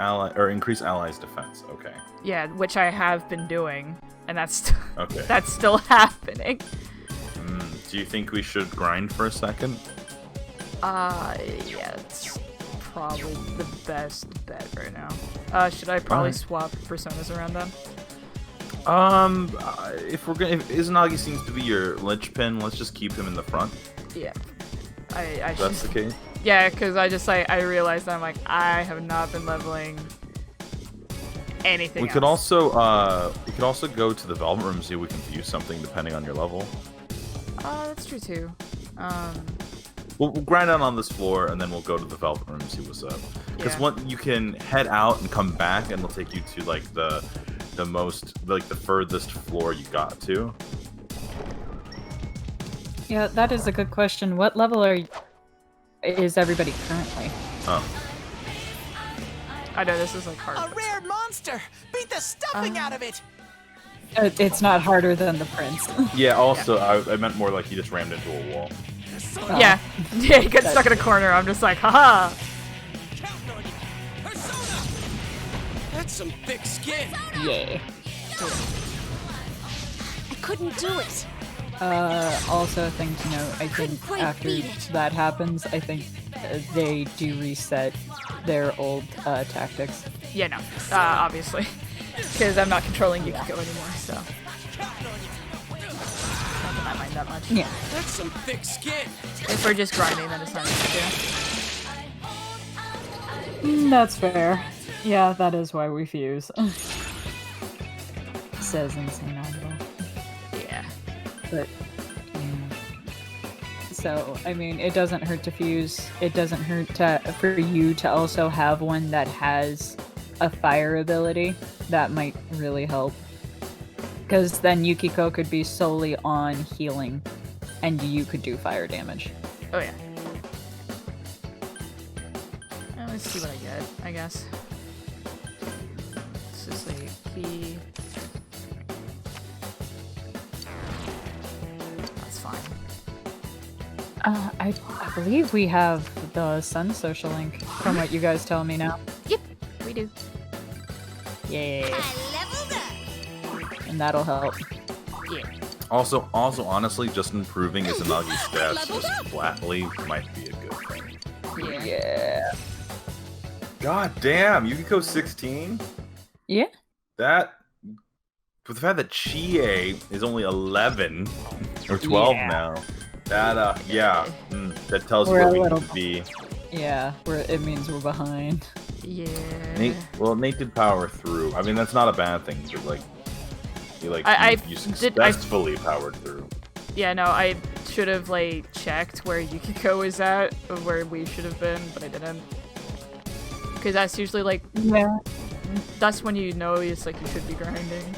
allies defense? Okay. Yeah, which I have been doing, and that's Okay. that's still happening. Do you think we should grind for a second? Yeah, it's probably the best bet right now. Should I probably Alright. swap personas around then? If Izanagi seems to be your linchpin, let's just keep him in the front. Yeah. I If that's the should. case. Yeah, because I realized that I'm like, I have not been leveling anything We else. could also go to the Velvet Room and see if we can view something depending on your level. That's true too. We'll grind out on this floor and then we'll go to the Velvet Room and see what's up. Because Yeah. you can head out and come back and it'll take you to like the furthest floor you got to. Yeah, that is a good question. What level is everybody currently? Oh. I know this is like hard. A but- rare monster! Beat the stuffing out of it! It's not harder than the prince. Yeah, also I meant more like he just rammed into a wall. Yeah, yeah, he gets stuck in a corner. I'm just like, haha. Counting on you. Persona! That's some thick skin! Yeah. I couldn't do it. Also a thing to note, I think quite after beat it. that happens, I think they do reset their old tactics. Yeah, no, obviously, because I'm not controlling Yukiko anymore, so Counting on you. not that I mind that much. Yeah. That's some thick skin! If we're just grinding, then it's not an issue. That's fair. Yeah, that is why we fuse. Says Insane Audible. Yeah. But so I mean, it doesn't hurt to fuse. It doesn't hurt for you to also have one that has a fire ability. That might really help. Because then Yukiko could be solely on healing, and you could do fire damage. Oh yeah. Let's see what I get. I guess. It's just like key. That's fine. I believe we have the Sun social link from what you guys tell me now. Yep, we do. Yeah, I leveled up. and that'll help. Also, honestly, just improving Izanagi's stats just flatly might be a good thing. Yeah. God damn, Yukiko 16? Yeah. That, with the fact that Chie is only 11 or 12 Yeah. now, that that tells you We're where a we little- need to be. Yeah, it means we're behind. Yeah. Nate did power through. I mean, that's not a bad thing. But I you did- successfully powered through. Yeah, no, I should have like checked where Yukiko is at, or where we should have been, but I didn't. Because that's usually like Yeah. that's when you know it's like you should be grinding.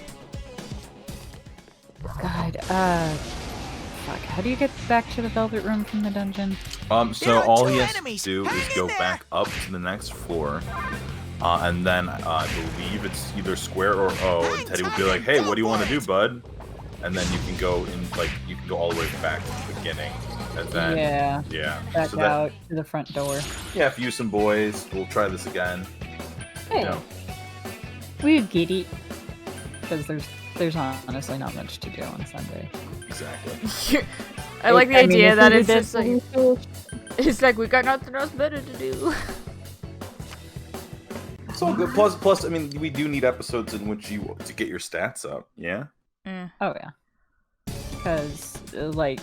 God, fuck. How do you get back to the Velvet Room from the dungeon? So There are all two he has enemies. to do Hang is in go there. back up to the next floor, and then I believe it's either square or O, and Teddy would be like, "Hey, what do you want to do, bud?" And then you can go all the way back to the beginning, and then Yeah. so Back that, out to the front door. yeah, if you some boys, we'll try this again. Hey, No. we get it. Because there's honestly not much to do on Sunday. Exactly. I like the I mean, idea if that we it's did just like it's like we got nothing else better to do. It's all good. Plus, I mean, we do need episodes in which you to get your stats up. Yeah. Eh. Oh yeah. Because like,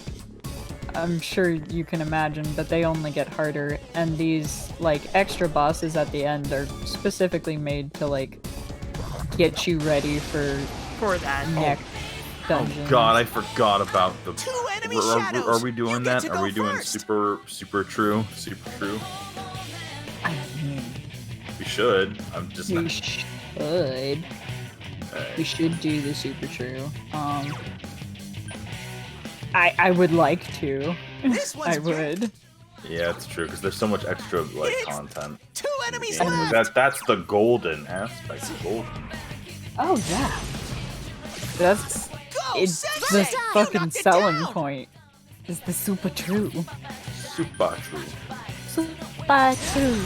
I'm sure you can imagine, but they only get harder, and these like extra bosses at the end are specifically made to like get you ready for For that. next dungeon. Oh God, I forgot about the. Two enemy Are shadows. we doing You get that? to Are go we doing first. super true? Super true. I mean, We should. I'm just We not. should. Alright. We should do the super true. I would like to. This one's I would. Yeah, it's true because there's so much extra like It's content. 2 enemies And left. that's the golden aspect. Golden. Oh yeah. That's Go, it's Sensei! the You fucking knocked it selling down. point. Is the super true. Super true. Super true.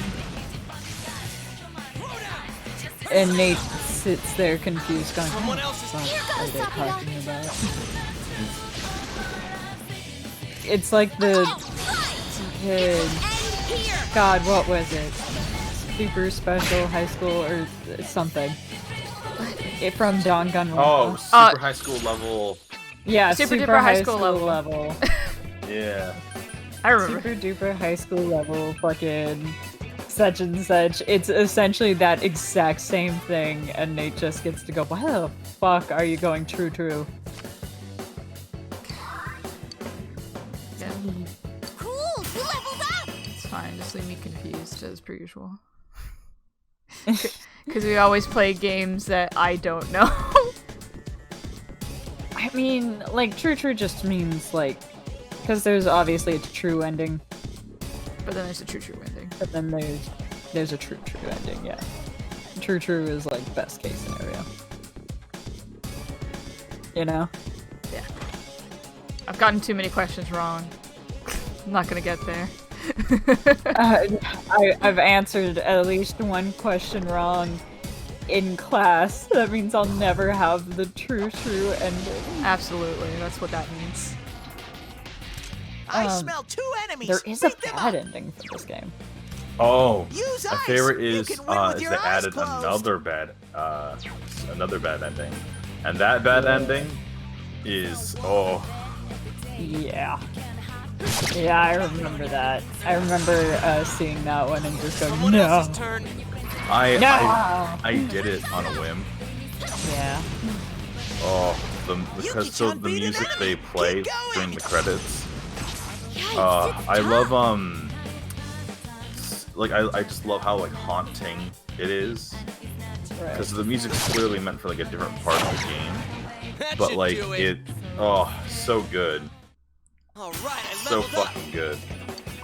And Nate sits there confused, going, Someone else is- "What Here are goes they Sakura." talking about?" It's like the God, what was it? Super special high school or something. It from Danganronpa. Oh, super high school level. yeah, Super super duper high high school school level. level. Yeah. I remember. Super duper high school level fucking such and such. It's essentially that exact same thing, and Nate just gets to go, why the fuck are you going true true? Yeah, Cool, you leveled up! it's fine. Just leave me confused as per usual. Because we always play games that I don't know. I mean, like, true true just means, like, because there's obviously a true ending, But then there's a true ending. but then there's a true ending, yeah. True true is, like, best case scenario. You know? I've gotten too many questions wrong. I'm not gonna get there. I've answered at least one question wrong in class. That means I'll never have the true ending. Absolutely, that's what that means. I Um, smell 2 enemies. There is a Beat them bad up. ending for this game. Oh, Use my ice. favorite You is can win with is your they eyes added closed. another bad ending, and that bad ending is Yeah. Yeah, I remember that. I remember seeing that one and just going, Someone no. else's turn. I did it on a whim. Yeah. Oh, because so Yuki-chan the beat an music enemy. they play Keep going. during the credits. Yikes, it's I tough. love like I just love how like haunting it is Right. because the music's clearly meant for like a different part of the game, That but should like do it so good, All right, I so leveled up. fucking good.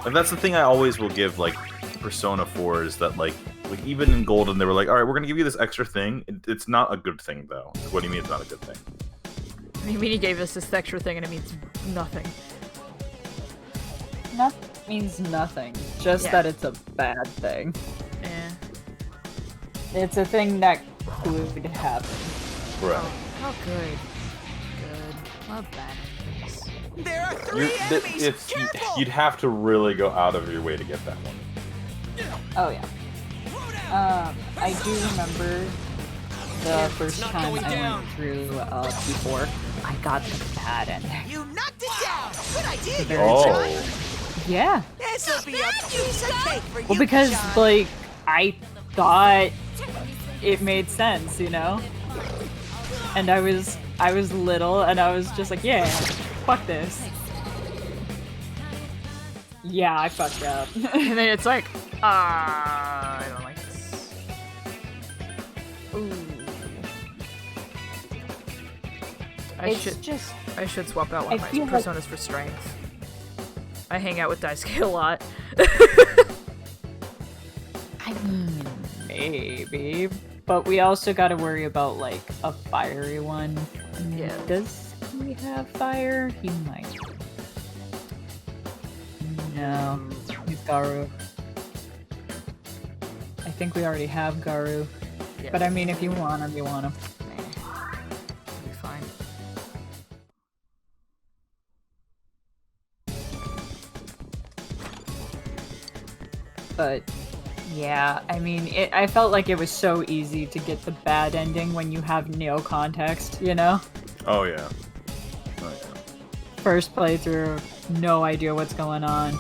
And that's the thing I always will give like Persona 4 is that like even in Golden they were like, all right, we're gonna give you this extra thing. It's not a good thing though. What do you mean it's not a good thing? I mean, he gave us this extra thing and it means nothing. Nothing means nothing. Just Yeah. that it's a bad thing. Eh. It's a thing that could happen. Right. Oh, good. Good. Love bad endings. There are 3 enemies. Careful. You'd have to really go out of your way to get that one. Oh yeah. I do remember the first not time going I down. went through P4, I got the bad ending. You knocked it down. Good idea, Very Yuri-chan. Oh, Yeah. This'll be a piece of cake for you. Well, because like I thought it made sense, you know. And I was little, and I was just like, yeah, fuck this. Yeah, I fucked up. And then it's like, I don't like this. Ooh. I It's should just I should swap out one of I my feel like- personas for strength. I hang out with Daisuke a lot. I mean, maybe, but we also got to worry about like a fiery one. Yeah. Does he have fire? He might. No, he's Garu. I think we already have Garu. Yeah. But I mean, if you want him, you want him. It'll be fine. But yeah, I mean, I felt like it was so easy to get the bad ending when you have no context, you know? oh yeah. Oh yeah. First playthrough, no idea what's going on.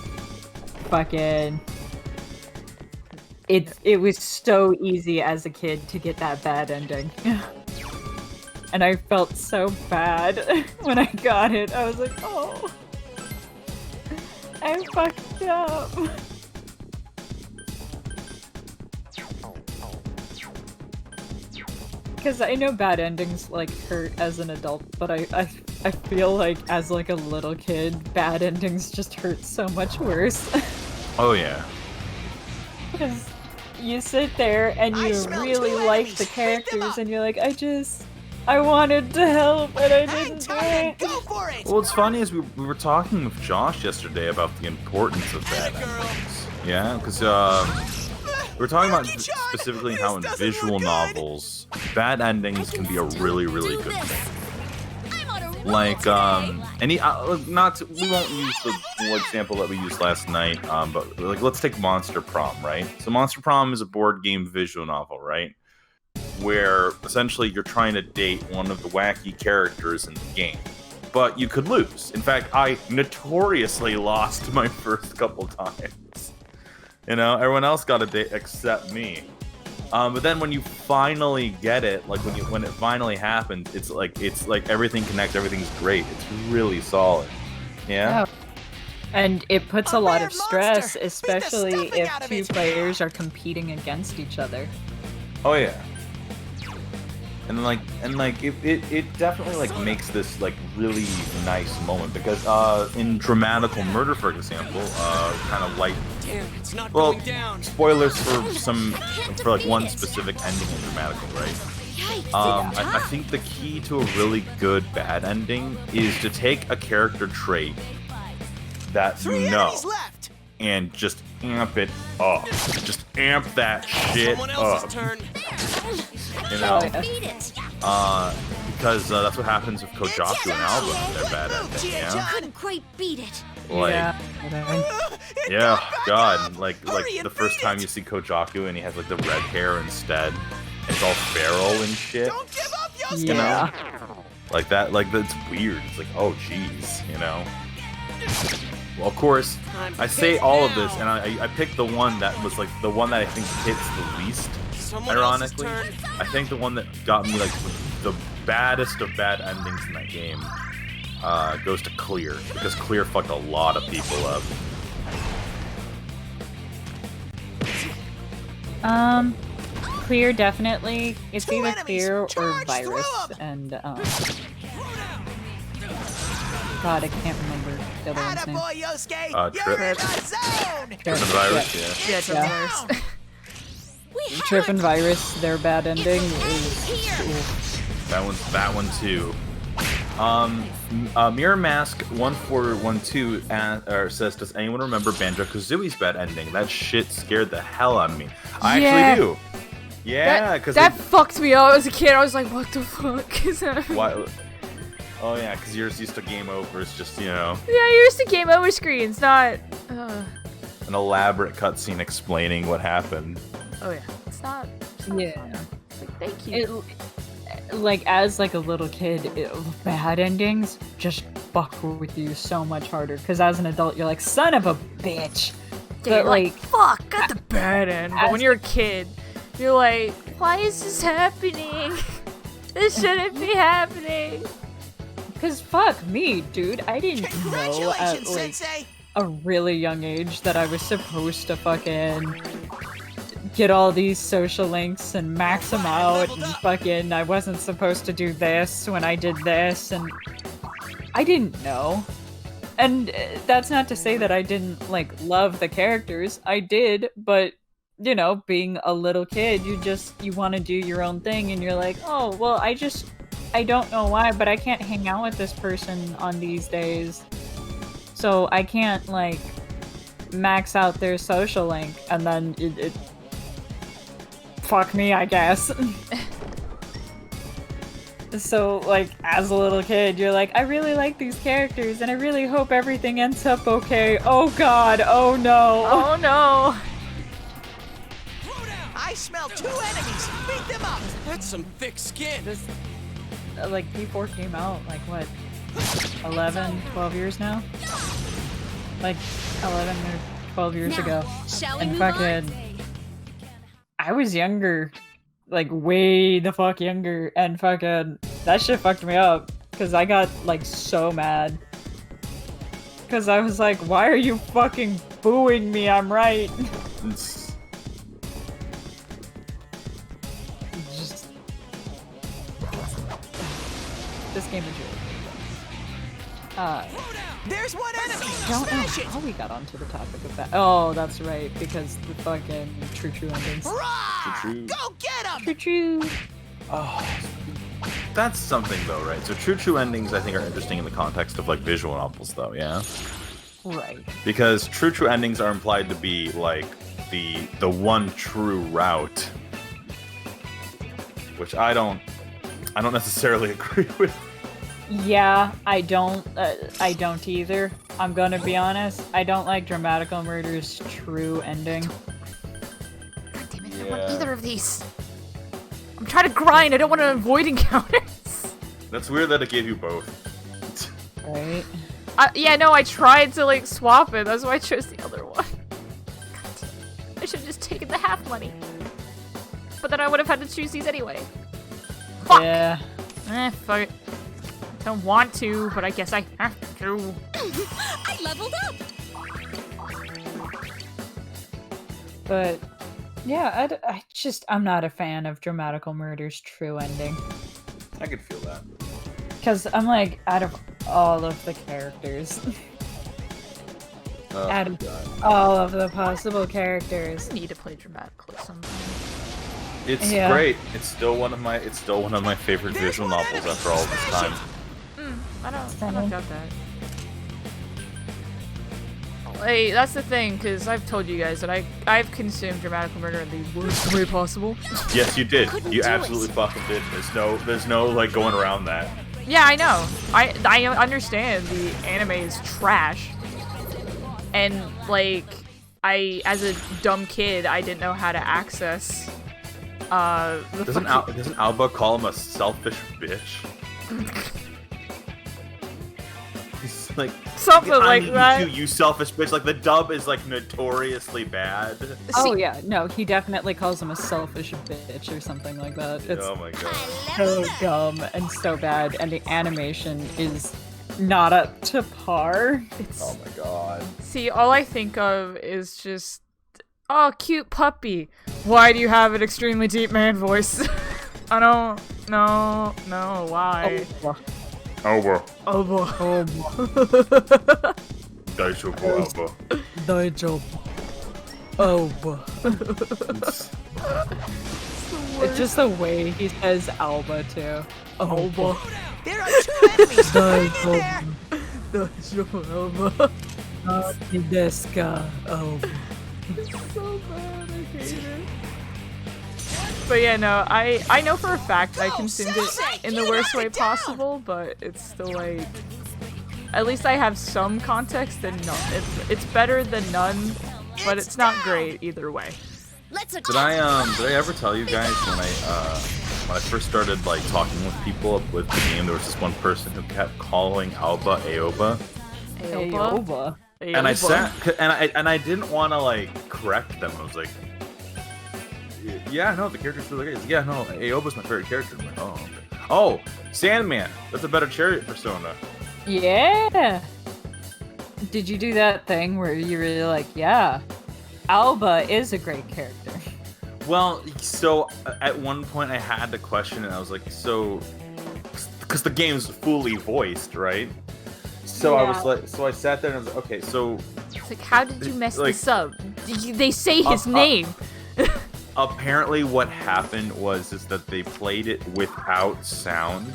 Fucking. It was so easy as a kid to get that bad ending. And I felt so bad when I got it. I was like, oh. I fucked up. because I know bad endings like hurt as an adult, but I feel like as like a little kid, bad endings just hurt so much worse. Oh yeah. Because you sit there and I you smell really 2 like enemies. the Pick them characters, up. and you're like, I wanted to help, but I Hang didn't do tight and it. go for it! Well, what's funny is we were talking with Josh yesterday about the importance of bad Atta girl. endings. Yeah, because we were talking about Work it, John. specifically how in This doesn't visual look good. novels, bad endings can be a really, really Do good this. thing. I'm on a roll Like today. we won't use the example that we used last night, but like let's take Monster Prom, right? So Monster Prom is a board game visual novel, right? Where essentially you're trying to date one of the wacky characters in the game, but you could lose. In fact, I notoriously lost my first couple times. You know, everyone else got a date except me. But then when you finally get it, like when it finally happens, it's like everything connects, everything's great. It's really solid. Yeah. And it puts A a lot rare of stress, monster. Beat the especially stuffing if out of two it. players are competing against each other. Oh yeah. And it definitely like makes this like really nice moment because in Dramatical Murder, for example, kind of like Damn, it's not well, going down. spoilers for like one specific ending in Dramatical, right? Yikes. I think the key to a really good bad ending is to take a character trait that 3 you know enemies left. and just amp it up. Just amp that shit Someone up. else's turn. You know, Beat it. because that's what happens with Kojaku and Alba in their bad ending. Yeah, Couldn't quite beat it. like It yeah, got back God, up. like Hurry and the first beat time it. you see Kojaku and he has like the red hair instead. It's all feral and shit. Don't give up, Yosuke. Yeah. Like that, like that's weird. It's like, oh jeez, you know. Well, of course, Time to I say kick all of now. this, and I picked the one that was like the one that I think hits the least. Someone else's Ironically, turn. I think the one that got me like the baddest of bad endings in that game goes to Clear, because Clear fucked a lot of people up. Clear definitely. It's 2 either enemies. Clear or Charge through Virus, 'em. and God, I can't remember the other one's name. Attaboy, Yosuke. Trip. You're in the zone. The virus, yeah. Yeah, It's Trip and down. Virus. We have Trip a and Virus, their bad ending enemy is here. That one too. Mirror Mask 1412 says, "Does anyone remember Banjo-Kazooie's bad ending? That shit scared the hell out of me." I Yeah. actually do. Yeah, because that fucked me up as a kid. I was like, what the fuck is that? why? Oh yeah, because yours used to game over. It's just, you know, Yeah, you're used to game over screens, not. an elaborate cutscene explaining what happened. Oh yeah, it's not. Yeah. It's like, thank you. Like as like a little kid, bad endings just fuck with you so much harder. Because as an adult, you're like, son of a bitch. Yeah, But like, fuck, got the bad end. But when you're a kid, you're like, why is this happening? This shouldn't be happening. because fuck me, dude, I didn't know at Congratulations, like Sensei. a really young age that I was supposed to fucking get all these social links and max them out, and fucking I wasn't supposed to do this when I did this, and I didn't know. And that's not to say that I didn't like love the characters. I did, but you know, being a little kid, you want to do your own thing, and you're like, oh well, I don't know why, but I can't hang out with this person on these days, so I can't like max out their social link, and then it fuck me, I guess. So, like, as a little kid, you're like, I really like these characters, and I really hope everything ends up okay. Oh god, oh no. Oh no. I smell 2 enemies. Beat them up. That's some thick skin. This, like, P4 came out, like, what, 11, 12 years now? Like, 11 or 12 years Now, ago. shall we And move on? fucking, I was younger, like way the fuck younger, and fucking that shit fucked me up because I got like so mad because I was like, why are you fucking booing me? I'm right. It's- Just game is really good. There's one enemy! Don't know Smash it! how we got onto the topic of that. Oh, that's right, because the fucking true endings. Hurrah! True. Go get him! True. Oh, that's something though, right? So true endings, I think, are interesting in the context of like visual novels, though. Yeah. Right. Because true endings are implied to be like the one true route, which I don't necessarily agree with. Yeah, I don't either. I'm gonna be honest. I don't like Dramatical Murder's true ending. God damn it, I don't Yeah. want either of these. I'm trying to grind. I don't want to avoid encounters. That's weird that it gave you both. Right? Yeah, no, I tried to like swap it. That's why I chose the other one. I should have just taken the half money. But then I would have had to choose these anyway. Fuck! Yeah. Fuck it. Don't want to, but I guess I have to. I leveled up. But yeah, I'm not a fan of Dramatical Murder's true ending. I could feel that. Because I'm like, out of all of the characters, Oh, out of God. all of the possible characters, I need to play dramatically sometime. It's Yeah. great. It's still one of my favorite visual novels after all this time. I don't doubt that. Like, that's the thing, because I've told you guys that I've consumed Dramatical Murder in the worst way possible. Yes, you did. Couldn't You do absolutely it. fucking did. There's no like going around that. Yeah, I know. I understand the anime is trash. And, like, as a dumb kid, I didn't know how to access, the Doesn't Alba call him a selfish bitch? He's like, Something I like need that. you, you selfish bitch. Like the dub is like notoriously bad. oh yeah, no, he definitely calls him a selfish bitch or something like that. It's Oh my god. so dumb and so bad, and the animation is not up to par. Oh my god. See, all I think of is just, oh, cute puppy. Why do you have an extremely deep man voice? I don't know, why? Alba. Oh, boy. Daisuke Alba. Daijoubu. Oh, it's just the way he says Alba too. Oh, boy. There are two enemies right there! So bad, I hate it. But yeah, no, I know for a fact I consumed it in the worst way possible, but it's still like, at least I have some context and no, it's better than none, but it's not great either way. Let's Did I ever tell you guys when I first started like talking with people with the game, there was this one person who kept calling Alba Aoba, Aoba. and I sat and I didn't want to like correct them. I was like, yeah, no, the character's really good. Yeah, no, Aoba's my favorite character. I'm like, oh, okay. Oh, Sandman, that's a better chariot persona. Yeah. Did you do that thing where you really like, yeah, Alba is a great character? Well, so at one point I had to question it. I was like, so, because the game's fully voiced, right? So I was Yeah. like, so I sat there and I was like, okay, so It's like, how did you mess Like- this up? They say his Uh, name. apparently what happened was that they played it without sound.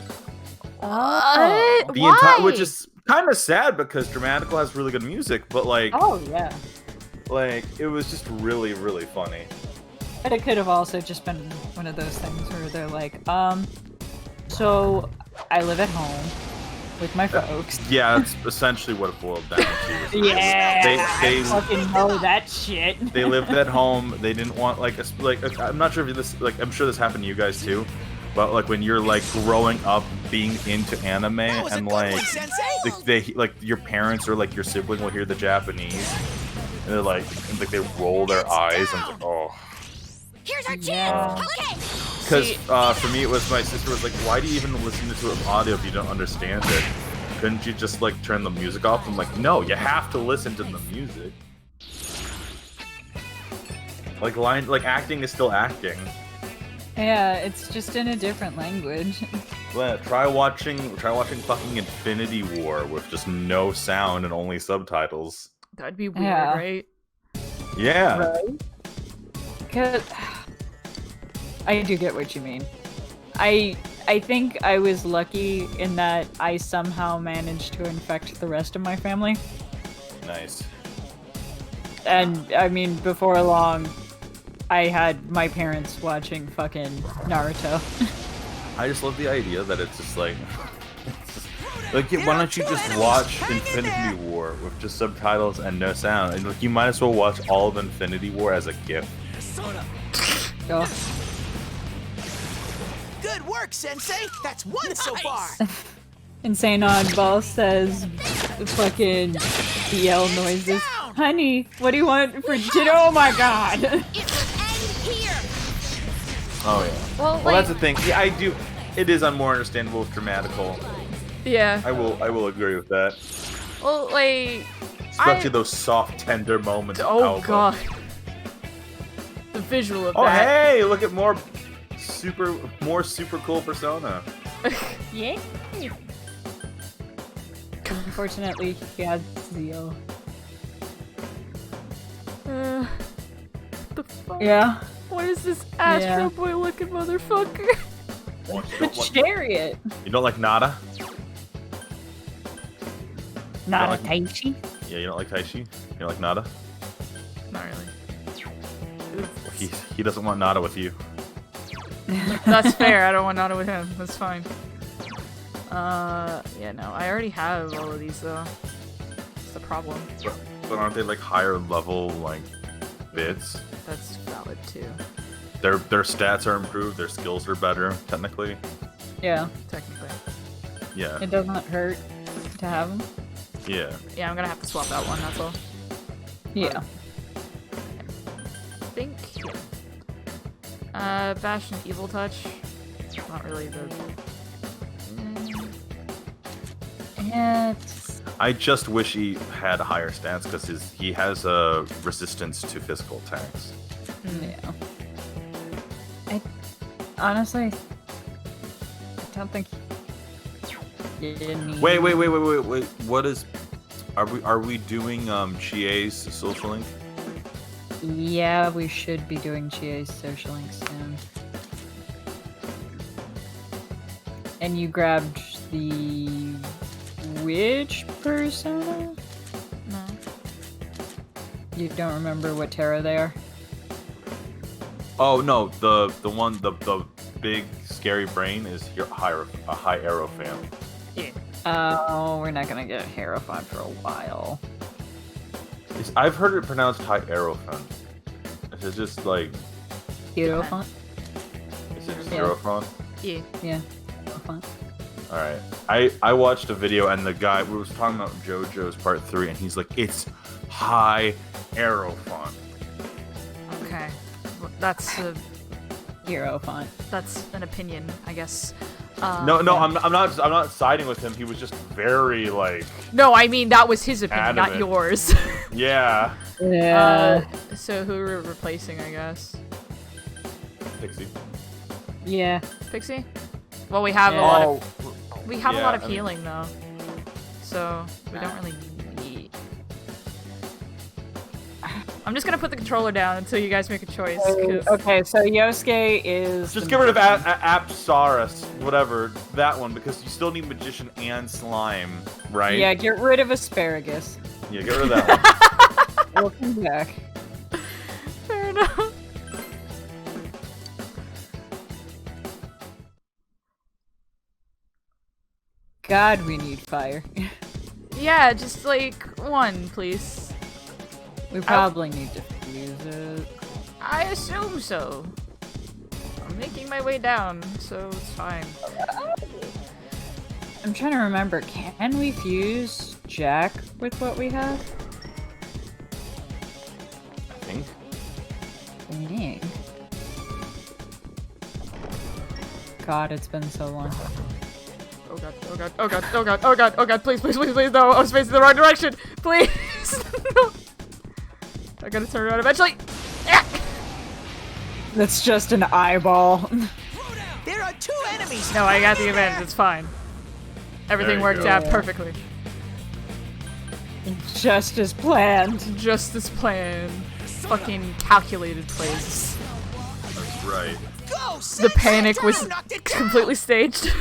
What? The Why? entire, which is kind of sad because Dramatical has really good music, but like, Oh yeah. like it was just really, really funny. But it could have also just been one of those things where they're like, so I live at home with my folks. Yeah, that's essentially what it boiled down to. Yeah, They I fucking know that shit. they lived at home. They didn't want like I'm not sure if this like I'm sure this happened to you guys too, but like when you're like growing up being into anime That was a and good like one, Sensei! they like your parents or like your sibling will hear the Japanese and they're like they roll their eyes and it's like, oh. Here's our Yeah. chance. Okay. Because for me it was my sister was like, why do you even listen to it audio if you don't understand it? Couldn't you just like turn the music off? I'm like, no, you have to listen to the music. Like acting is still acting. Yeah, it's just in a different language. Well, try watching fucking Infinity War with just no sound and only subtitles. That'd be weird, Yeah. right? Yeah. Right? 'Cause I do get what you mean. I think I was lucky in that I somehow managed to infect the rest of my family. Nice. And I mean, before long, I had my parents watching fucking Naruto. I just love the idea that it's just like, like, why don't you just watch Infinity War with just subtitles and no sound? And like, you might as well watch all of Infinity War as a GIF. Oh. Good work, Sensei. That's one so far. Insane Oddball says fucking BL noises. Honey, what do you want for dinner? Oh my god! It will end here. Oh yeah. Well, Well, that's the thing. Yeah, I do. It is more understandable with dramatical. Yeah. I will agree with that. Well, like, Especially those soft, tender moments. of oh Alba. god, the visual of Oh that. hey, look at more super cool Persona. Yeah. Unfortunately, he had Zeal. The fuck? Yeah. What is this Astro Yeah. Boy looking motherfucker? What, The chariot. you don't like Nada? Not a like- Taichi. Yeah, you don't like Taichi? You don't like Nada? Not really. He doesn't want Nada with you. That's fair. I don't want Nada with him. That's fine. Yeah, no. I already have all of these though. That's the problem. But aren't they like higher level like bits? That's valid too. Their stats are improved, their skills are better, technically. Yeah. Technically. Yeah. It doesn't hurt to have him. Yeah. Yeah, I'm gonna have to swap out one. That's all. Yeah. I think. Bastion Evil Touch. Not really the. It's I just wish he had a higher stats because he has a resistance to physical attacks. yeah. I honestly, I don't think. You need... Wait. What is? Are we doing Chie's social link? Yeah, we should be doing Chie's social link soon. And you grabbed the which persona? No. You don't remember what Terra they are? Oh no, the one the big scary brain is a high arrow fan. Oh, we're not gonna get Hierophant for a while. I've heard it pronounced high arrow fan. Is it just like Hierophant? is it just Yeah. Hierophant? Yeah. Yeah. Hierophant. All right. I watched a video and the guy we was talking about JoJo's Part 3 and he's like it's high arrow font. Okay. Well, that's Hierophant. that's an opinion, I guess. No, I'm not siding with him. He was just very like No, I mean that was his opinion, not Adamant. yours. yeah. Yeah. So who we're replacing, I guess? Pixie. Yeah. Pixie? Well, we have Yeah. a lot Oh, of we have a yeah, lot of I mean- healing though, so we don't really need. I'm just gonna put the controller down until you guys make a choice. 'Cause Okay, so Yosuke is. just the get rid of magician. Apsaurus, whatever that one, because you still need magician and slime, right? Yeah, get rid of asparagus. Yeah, get rid of that one. Welcome back. Fair enough. God, we need fire. Yeah, just like one, please. We probably need to fuse it. I assume so. I'm making my way down, so it's fine. I'm trying to remember. Can we fuse Jack with what we have? I think. Yeah. God, it's been so long. Oh god, oh god, oh god, oh god, oh god, oh god, please, please, please, please, no, I was facing the wrong direction! Please! No. I gotta turn around eventually! Ah! That's just an eyeball. There are 2 enemies. No, I got the right in event. there. It's fine. Everything There you worked go. out perfectly. Just as planned. Just as planned. Fucking calculated plays. That's right. Go, The Sensei! panic was Knocked it down. completely staged.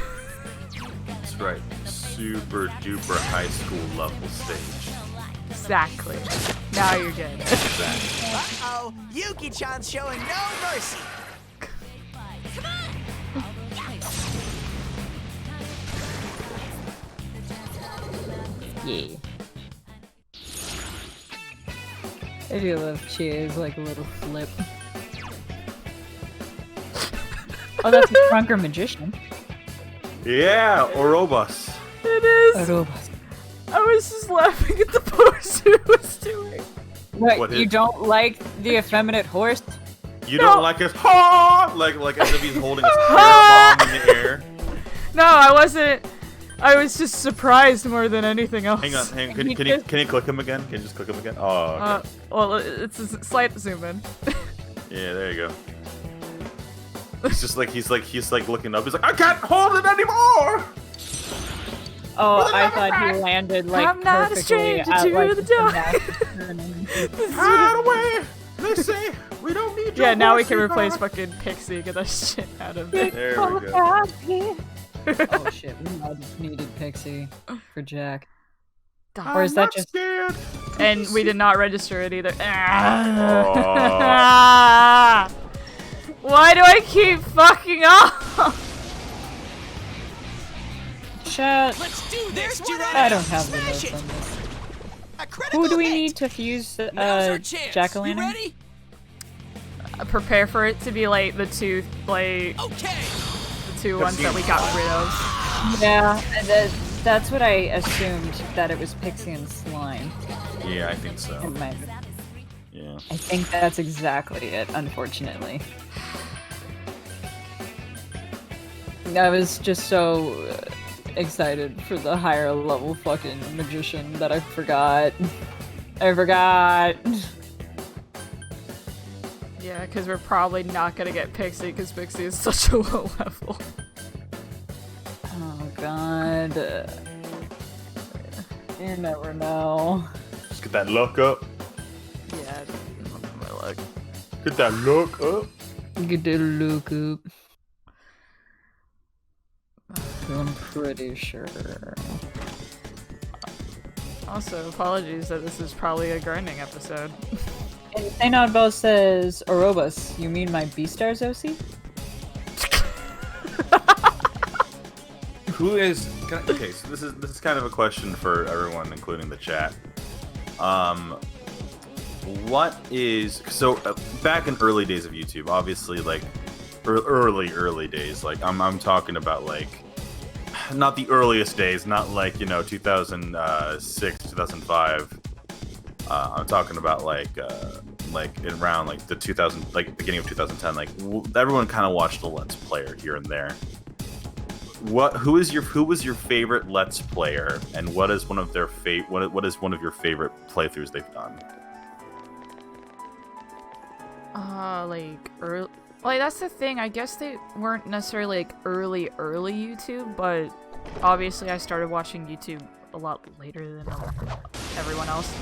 That's right. Super duper high school level stage. Exactly. Now you're good. Exactly. Uh-oh, Yuki-chan's showing no mercy. Yeah. I do love Cheers, like a little flip. Oh, that's a drunker magician. Yeah, Orobus. It is. Arobas. I was just laughing at the pose he was doing. What, What you is- don't like the effeminate horse? You No. don't like his ha like as if he's holding his hair bomb in the air. No, I wasn't. I was just surprised more than anything else. Hang on, Can He you just- can you click him again? Can you just click him again? Oh, okay. Well, it's a slight zoom in. Yeah, there you go. He's like looking up. He's like, I can't hold it anymore. Oh, I thought he landed like I'm not a perfectly stranger at, to like, the dark. gymnastics tournament. Hide away. They say we don't need. Yeah, your now we horsey can replace bar. fucking Pixie. Get that shit out of it. There we go. Oh shit, we might have needed Pixie for Jack. Dog. Or is that I'm just scared. And we did not register it either. Why do I keep fucking up? Chat? Let's do this. I don't have the Smash notes it. on this. A critical Who do we hit. need to fuse Now's our chance. Jack-o'-lantern? You ready? Prepare for it to be like the two, Okay. the two ones that we got rid of. Yeah, that's what I assumed, that it was Pixie and Slime. Yeah, I think so. It might- Yeah. I think that's exactly it, unfortunately. I was just so excited for the higher level fucking magician that I forgot. I forgot. Yeah, because we're probably not gonna get Pixie because Pixie is such a low level. Oh god. You never know. Just get that look up. Yeah, my luck. Get that look up. Get the look up. I'm pretty sure. Also, apologies that this is probably a grinding episode. Insane Oddball says, Orobus, you mean my Beastars OC? Who is okay? So this is kind of a question for everyone, including the chat. What is back in early days of YouTube? Obviously, like early days. Like I'm talking about like not the earliest days, not like 2006, 2005. I'm talking about like in around like the 2000, like beginning of 2010. Like everyone kind of watched a Let's Player here and there. Who was your favorite Let's Player, and what is one of their what is one of your favorite playthroughs they've done? Like that's the thing. I guess they weren't necessarily like early YouTube, but obviously I started watching YouTube a lot later than everyone else.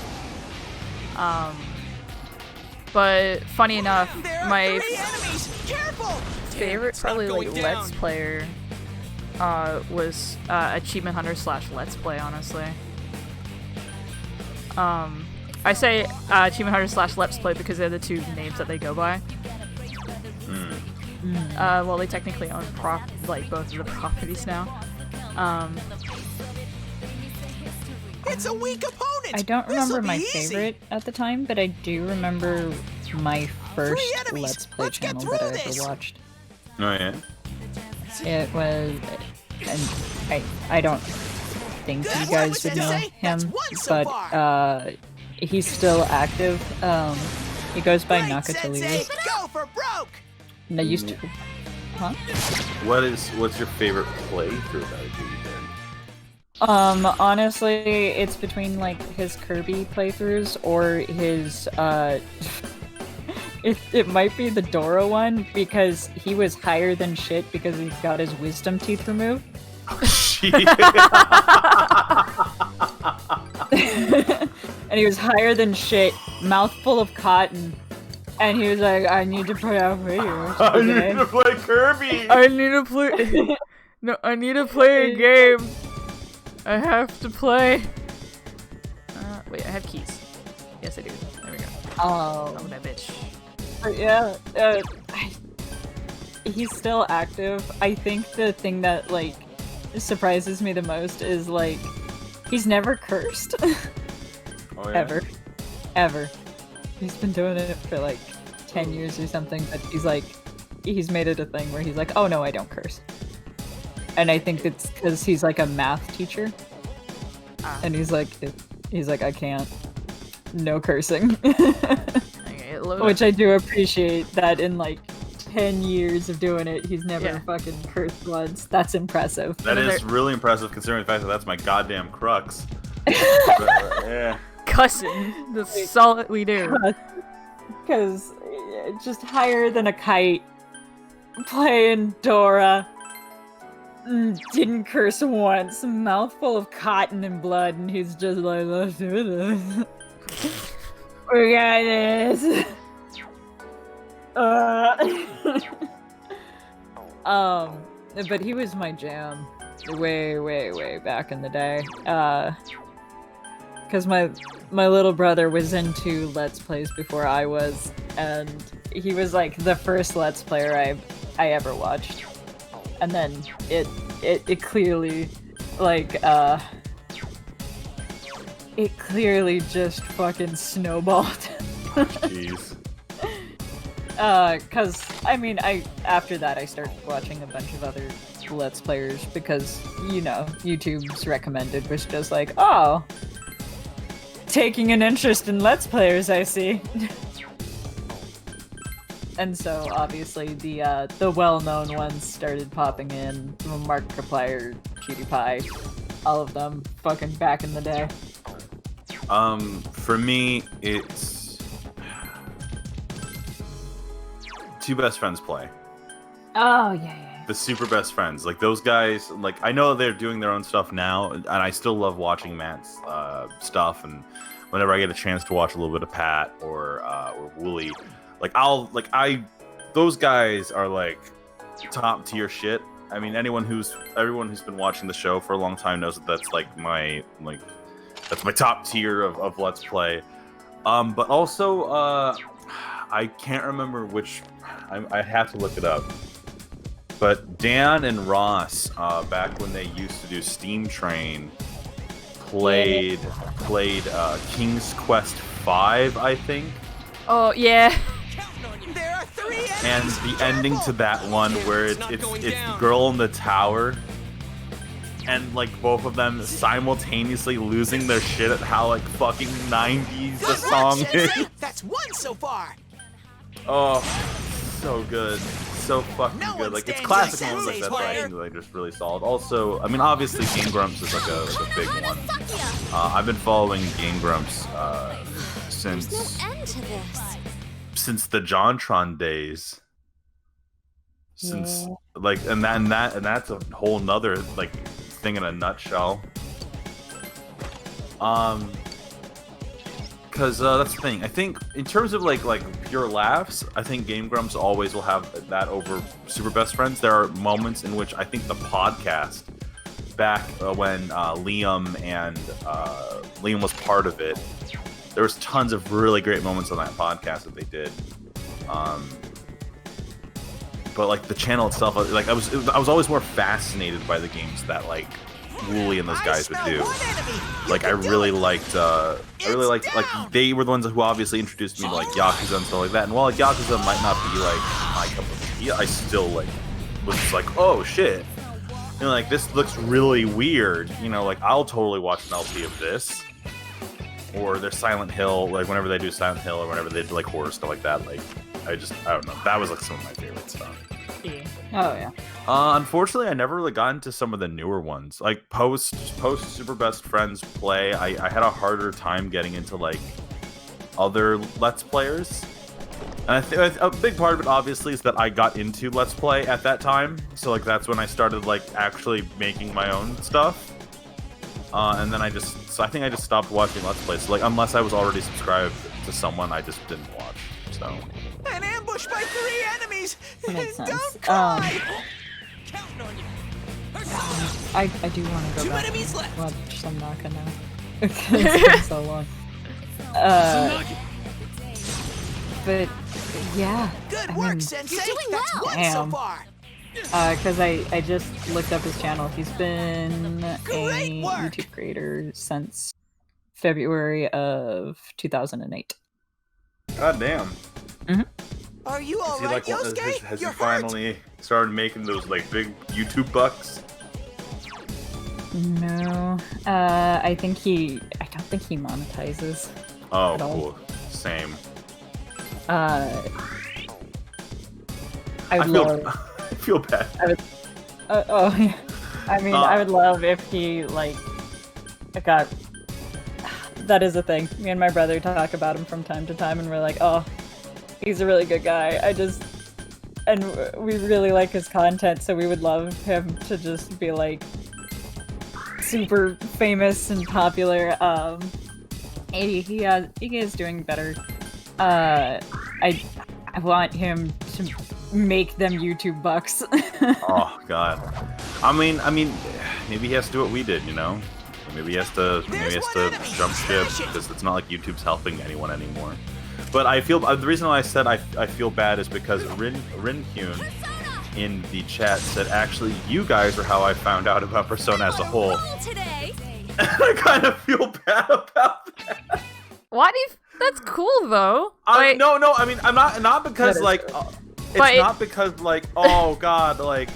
But funny enough, There are my 3 enemies. Careful. favorite It's not probably like going Let's down. Player was Achievement Hunter / Let's Play, honestly. I say Achievement Hunter / Let's Play because they're the two names that they go by. Well, they technically own both of the properties now. It's a weak opponent. I don't This'll remember be my easy. favorite at the time, but I do remember my first 3 enemies. Let's Play Let's get channel through that I this. ever watched. Oh yeah. It was, and I don't think Good you one, guys would know Sensei. That's him, one so but far. he's still active. He goes by Great, Sensei. Nakatalius. Go for broke. And I used to, huh? What's your favorite playthrough that you did? Honestly, it's between like his Kirby playthroughs or his it might be the Dora one because he was higher than shit because he got his wisdom teeth removed. Shit. And he was higher than shit, mouth full of cotton. And he was like, I need to play out video. I need to play Kirby. I need to play. No, I need to play a game. I have to play. Wait, I have keys. Yes, I do. There we go. Oh, Oh, that bitch. but yeah, he's still active. I think the thing that like surprises me the most is like he's never cursed. Oh, yeah? Ever. He's been doing it for like 10 years or something, but he's made it a thing where he's like, oh no, I don't curse. And I think it's because he's like a math teacher. And he's like, I can't. No cursing. Okay, load Which I do appreciate that in like 10 years of doing it, he's never Yeah. fucking cursed once. That's impressive. That Another- is really impressive considering the fact that that's my goddamn crux. But, yeah. cussing. That's all that we do. Because just higher than a kite, playing Dora, didn't curse once, mouthful of cotton and blood, and he's just like, let's do this. We got this. But he was my jam way back in the day. Because my little brother was into Let's Plays before I was, and he was like the first Let's Player I ever watched. And then it clearly like it clearly just fucking snowballed. Jeez. Cause I mean after that I started watching a bunch of other Let's Players because, you know, YouTube's recommended was just like, oh, taking an interest in Let's Players, I see. And so obviously the well-known ones started popping in. Markiplier, PewDiePie, all of them fucking back in the day. For me, it's Two Best Friends Play. Oh yeah. The super best friends, like those guys. Like I know they're doing their own stuff now, and I still love watching Matt's stuff. And whenever I get a chance to watch a little bit of Pat or Wooly, those guys are like top tier shit. I mean, everyone who's been watching the show for a long time knows that that's my top tier of Let's Play. But also, I can't remember which. I have to look it up. But Dan and Ross, back when they used to do Steam Train, played King's Quest V, I think. Oh yeah. There are 3 enemies. And the ending to that one where it's the girl in the tower, and like both of them simultaneously losing their shit at how like fucking 90s the Good song work, is. Sensei. That's 1 so far. Oh, so good. So fucking No good. one Like it's stands classic like ones like that Sensei's that I player. think like just really solid. Also, I mean obviously Game Grumps is like a big one. I've been following Game Grumps There's since no end to this. the JonTron days. Since like and that's a whole nother like thing in a nutshell. Because that's the thing. I think in terms of like pure laughs, I think Game Grumps always will have that over Super Best Friends. There are moments in which I think the podcast back when Liam was part of it, there was tons of really great moments on that podcast that they did. But like the channel itself, like I was always more fascinated by the games that like Wooly and those guys would do. Like I really liked like they were the ones who obviously introduced me to like Yakuza and stuff like that. And while like Yakuza might not be like my cup of tea, I still like was just like, oh shit, you know, like this looks really weird. You know, like I'll totally watch an LP of this. Or their Silent Hill, like whenever they do Silent Hill or whenever they do like horror stuff like that, like I don't know. That was like some of my favorite stuff. Oh yeah. Unfortunately, I never really got into some of the newer ones. Like post Super Best Friends Play, I had a harder time getting into like other Let's Players. And I think a big part of it, obviously, is that I got into Let's Play at that time. So, like, that's when I started, like, actually making my own stuff. And then I think I just stopped watching Let's Plays. So, like, unless I was already subscribed to someone, I just didn't watch. So. An ambush by 3 enemies! That makes sense. Don't cry! Counting on you. I do want to go 2 back enemies and left. watch some Naka now. It's been so long. But yeah, Good I work, mean, Sensei! You're doing That's well. 1 so Damn. far! because I just looked up his channel. He's been a Great work. YouTube creator since February of 2008. God damn. Are you Is he alright, like Yosuke? has he You're hurt! finally started making those like big YouTube bucks? No, I don't think he monetizes. Oh, At all. cool. Same. I I would feel love. I feel bad. Oh, yeah. I mean, I would love if he like got. That is a thing. Me and my brother talk about him from time to time, and we're like, oh, he's a really good guy. And we really like his content, so we would love him to just be like super famous and popular. He is doing better. I want him to make them YouTube bucks. Oh God. I mean, maybe he has to do what we did, you know? Maybe he has to jump ship because it's not like YouTube's helping anyone anymore. But I feel the reason why I said I feel bad is because Rinkyun in the chat said actually you guys are how I found out about Persona as a whole. Today. I kind of feel bad about that. Why do you? That's cool though. No, I mean I'm not because like it's But not because like oh God like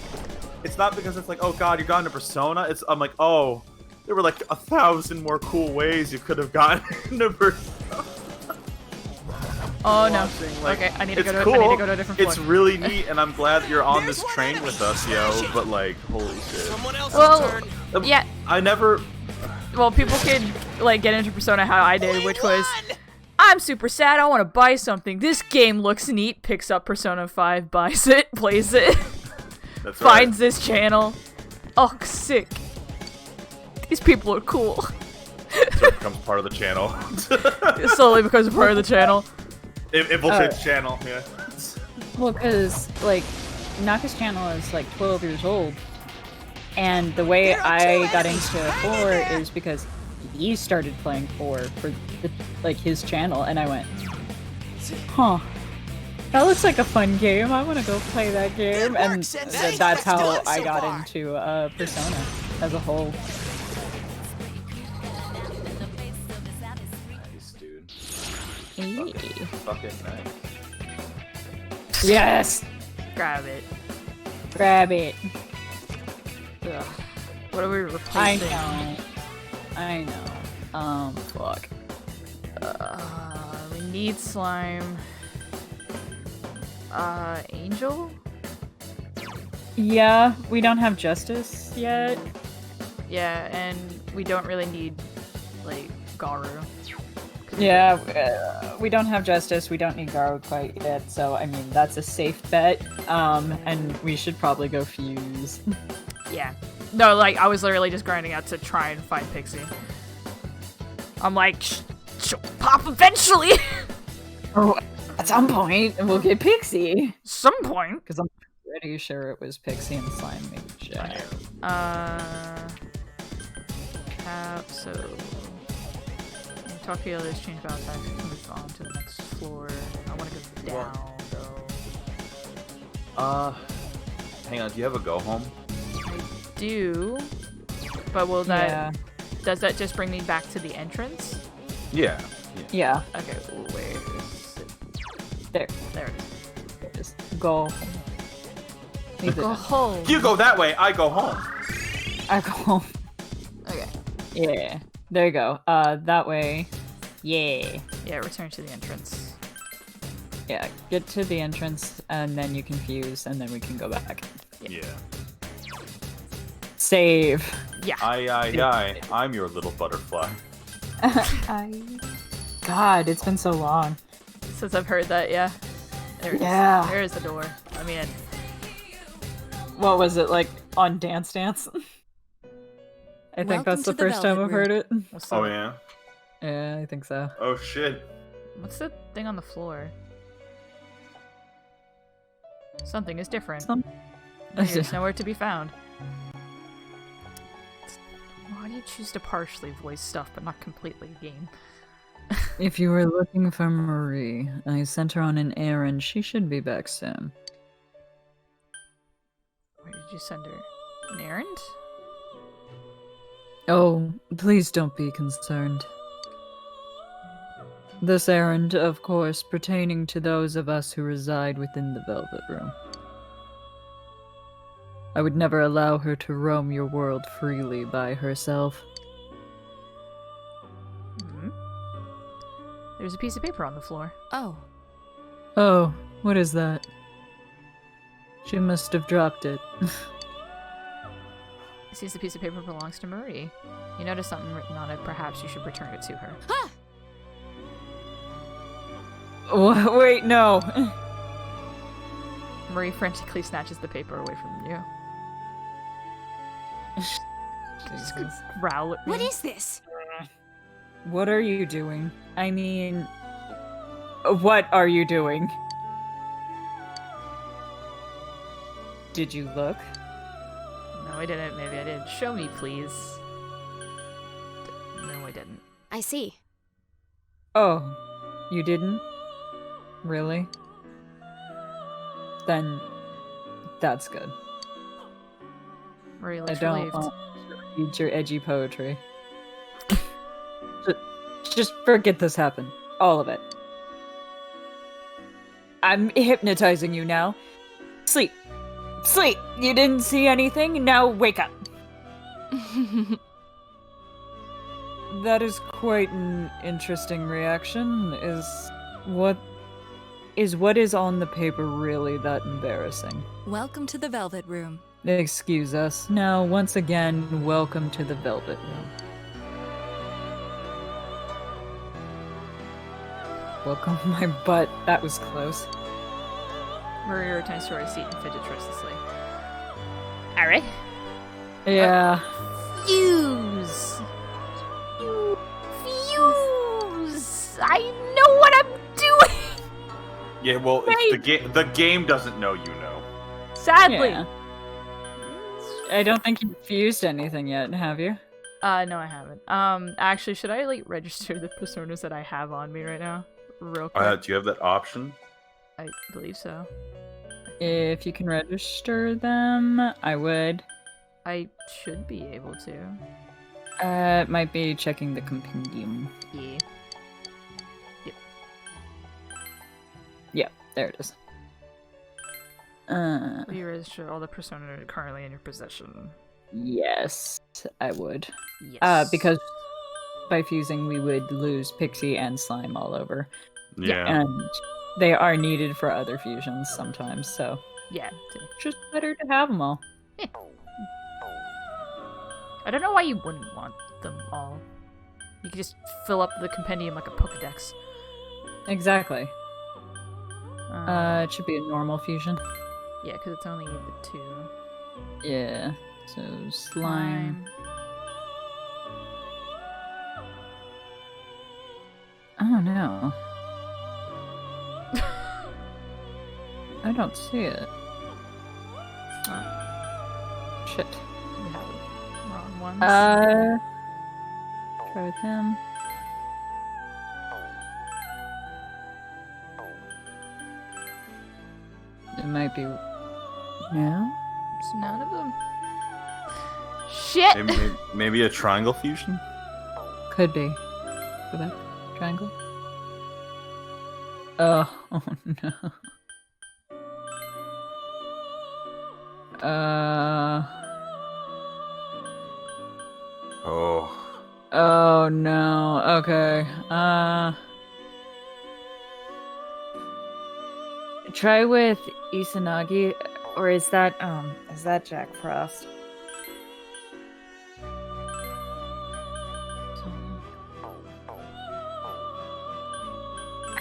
it's not because it's like oh God you got into Persona. I'm like oh there were like 1,000 more cool ways you could have gotten into Persona. Oh no. Watching, like, Okay, I need to it's go to. cool. I need to go to a different floor. It's really neat, and I'm glad that you're on There's this one train enemy. with us, yo. But like, holy shit. Someone else's Well, turn. yeah. I never. Well, people can like get into Persona how I did, We which was won! I'm super sad. I want to buy something. This game looks neat. Picks up Persona 5, buys it, plays it, That's finds this channel. Oh, sick. These people are cool. right. So it becomes part of the channel. It slowly becomes a part of the channel. It infiltrates channel. Yeah. Well, because like Naka's channel is like 12 years old, and the way There are I two got enemies into right 4 there. is because he started playing 4 for like his channel, and I went, huh. That looks like a fun game. I want to go play that game, Good work, and Sensei. that's how Excellent I so got far. into Persona as a whole. Nice, dude. Eee. Fucking nice. Yes, Grab it. grab it. Ugh. What are we I replacing? know. Fuck. We need slime. Angel? Yeah, we don't have justice yet. Yeah, and we don't really need like Garu. Yeah, we don't have justice. We don't need Garu quite yet. So I mean, that's a safe bet. And we should probably go fuse. Yeah. No, like I was literally just grinding out to try and find Pixie. I'm like, she'll pop eventually. Oh, at some point, we'll get Pixie. Some point. Because I'm pretty sure it was Pixie and Slime Mage. So Tokyo, there's change battle attacks. Move on to the next floor. I want to go down though. Hang on. Do you have a go home? I do, but will Yeah. does that just bring me back to the entrance? Yeah. Yeah. Okay, where is it? There. There it is. Just go. Leave Go it. home. You go that way. I go home. I go home. Okay. Yeah. There you go. That way. Yeah. Yeah, return to the entrance. Yeah. Get to the entrance, and then you can fuse, and then we can go back. Yeah. Save. Yeah. Aye. I'm your little butterfly. God, it's been so long. Since I've heard that, yeah. There it is. Yeah. There's the door. Let me in. What was it, like, on Dance Dance? I think Welcome that's the to the first time Velvet I've heard it. What's Oh the, yeah. Yeah, I think so. Oh shit. What's the thing on the floor? Something is different. Some- It's nowhere to be found. Why do you choose to partially voice stuff but not completely game? If you were looking for Marie, I sent her on an errand. She should be back soon. Where did you send her? An errand? Oh, please don't be concerned. This errand, of course, pertaining to those of us who reside within the Velvet Room. I would never allow her to roam your world freely by herself. Hmm. There's a piece of paper on the floor. Oh, Oh, what is that? She must have dropped it. It seems the piece of paper belongs to Marie. You notice something written on it. Perhaps you should return it to her. Wait, no. Marie frantically snatches the paper away from you. Just growl at me. what is this? What are you doing? I mean, what are you doing? Did you look? No, I didn't. Maybe I did. Show me, please. No, I didn't. I see. Oh, you didn't? Really? Then that's good. Marie I looks don't relieved. want to read your edgy poetry. Just forget this happened. All of it. I'm hypnotizing you now. Sleep. Sleep! You didn't see anything? Now wake up. That is quite an interesting reaction. What is on the paper really that embarrassing? Welcome to the Velvet Room. Excuse us. Now, once again, welcome to the Velvet Room. Welcome my butt. That was close. Marie returns to her seat and fidgets restlessly. Alright. Yeah. Fuse! Fuse! I know what I'm doing! Yeah, well, it's the game. The game doesn't know, you know. Sadly! Yeah. I don't think you've fused anything yet, have you? No, I haven't. Actually, should I, like, register the personas that I have on me right now? Real quick. Do you have that option? I believe so. If you can register them, I would. I should be able to. It might be checking the compendium. Yeah. Yeah, there it is. Will you register all the personas currently in your possession? Yes, I would. Yes. Because by fusing, we would lose Pixie and Slime all over. Yeah. And they are needed for other fusions sometimes, so Yeah. just better to have them all. I don't know why you wouldn't want them all. You could just fill up the compendium like a Pokedex. Exactly. It should be a normal fusion. Yeah, because it's only the two. Yeah. So slime. Oh no. I don't see it. Shit. We have wrong ones. Try with him. It might be. No? It's none of them. Shit! Maybe a triangle fusion? Could be. Go back. Triangle. Oh no. Oh. Oh no. Okay. Try with Izanagi, or is that Jack Frost?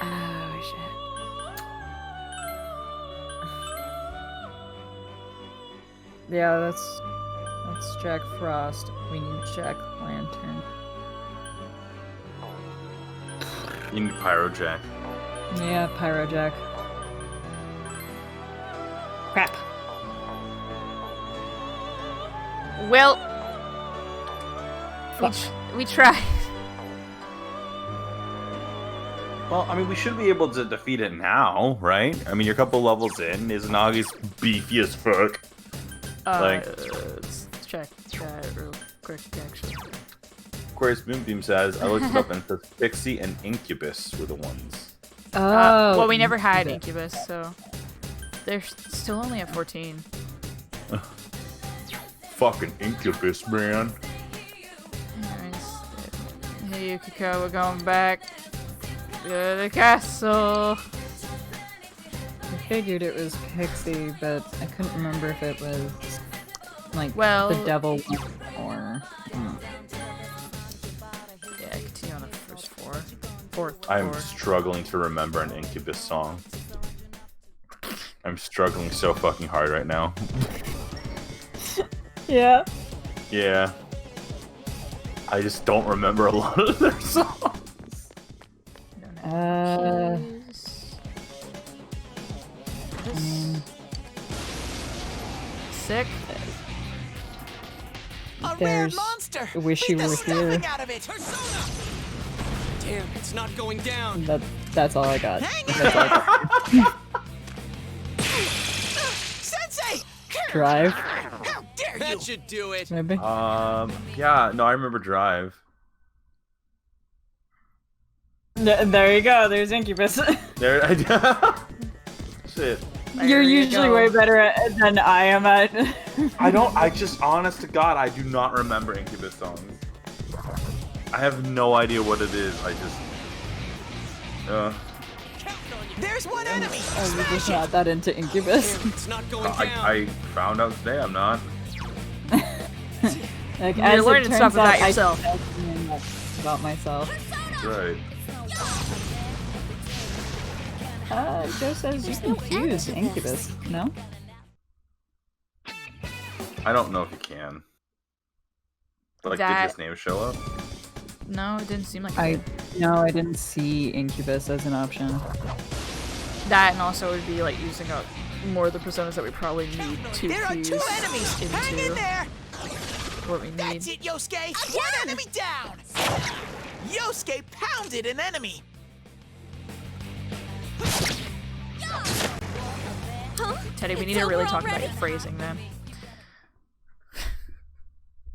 Oh shit. Yeah, that's Jack Frost. We need Jack Lantern. You need Pyro Jack. Yeah, Pyro Jack. Crap. Well, we tried. Well, I mean, we should be able to defeat it now, right? I mean, you're a couple levels in. Izanagi's beefy as fuck. Let's check that real quick, actually. Aquarius Moonbeam says, I looked it up and it says Pixie and Incubus were the ones. Oh. Well, we never had Incubus, so they're still only at 14. Fucking Incubus, man. Anyways, hey Yukiko, we're going back to the castle. I figured it was Pixie, but I couldn't remember if it was like Well- the devil one or. Yeah, continue on the first fourth. I'm floor. struggling to remember an Incubus song. I'm struggling so fucking hard right now. Yeah. Yeah. I just don't remember a lot of their songs. Keys. Sick. A rare There's monster. Wish Beat You the Were stuffing Here. out of it. Damn, it's not going down. That's all I got. Hang That's all I got. Sensei! Drive, How dare you! That should do it. maybe. Yeah, no, I remember Drive. There you go. There's Incubus. There, shit. You're There you usually go. way better than I am at. I just, honest to God, I do not remember Incubus songs. I have no idea what it is. I just, There's one enemy. I was just Smash not that into Incubus. it. It's not going down. I found out today I'm not. Like, You're as it learning turns stuff about out, I yourself. know something enough about myself. That's right. Joe says you can fuse Incubus. No? I don't know if you can. Like, That- did his name show up? No, it didn't seem like I didn't see Incubus as an option. that, and also it would be like using up more of the personas that we probably need to There are fuse two enemies. Hang in into there. what we That's need. it, Yosuke. One enemy down. Yosuke pounded an enemy. Teddy, we It's need to really over talk about already? your phrasing then.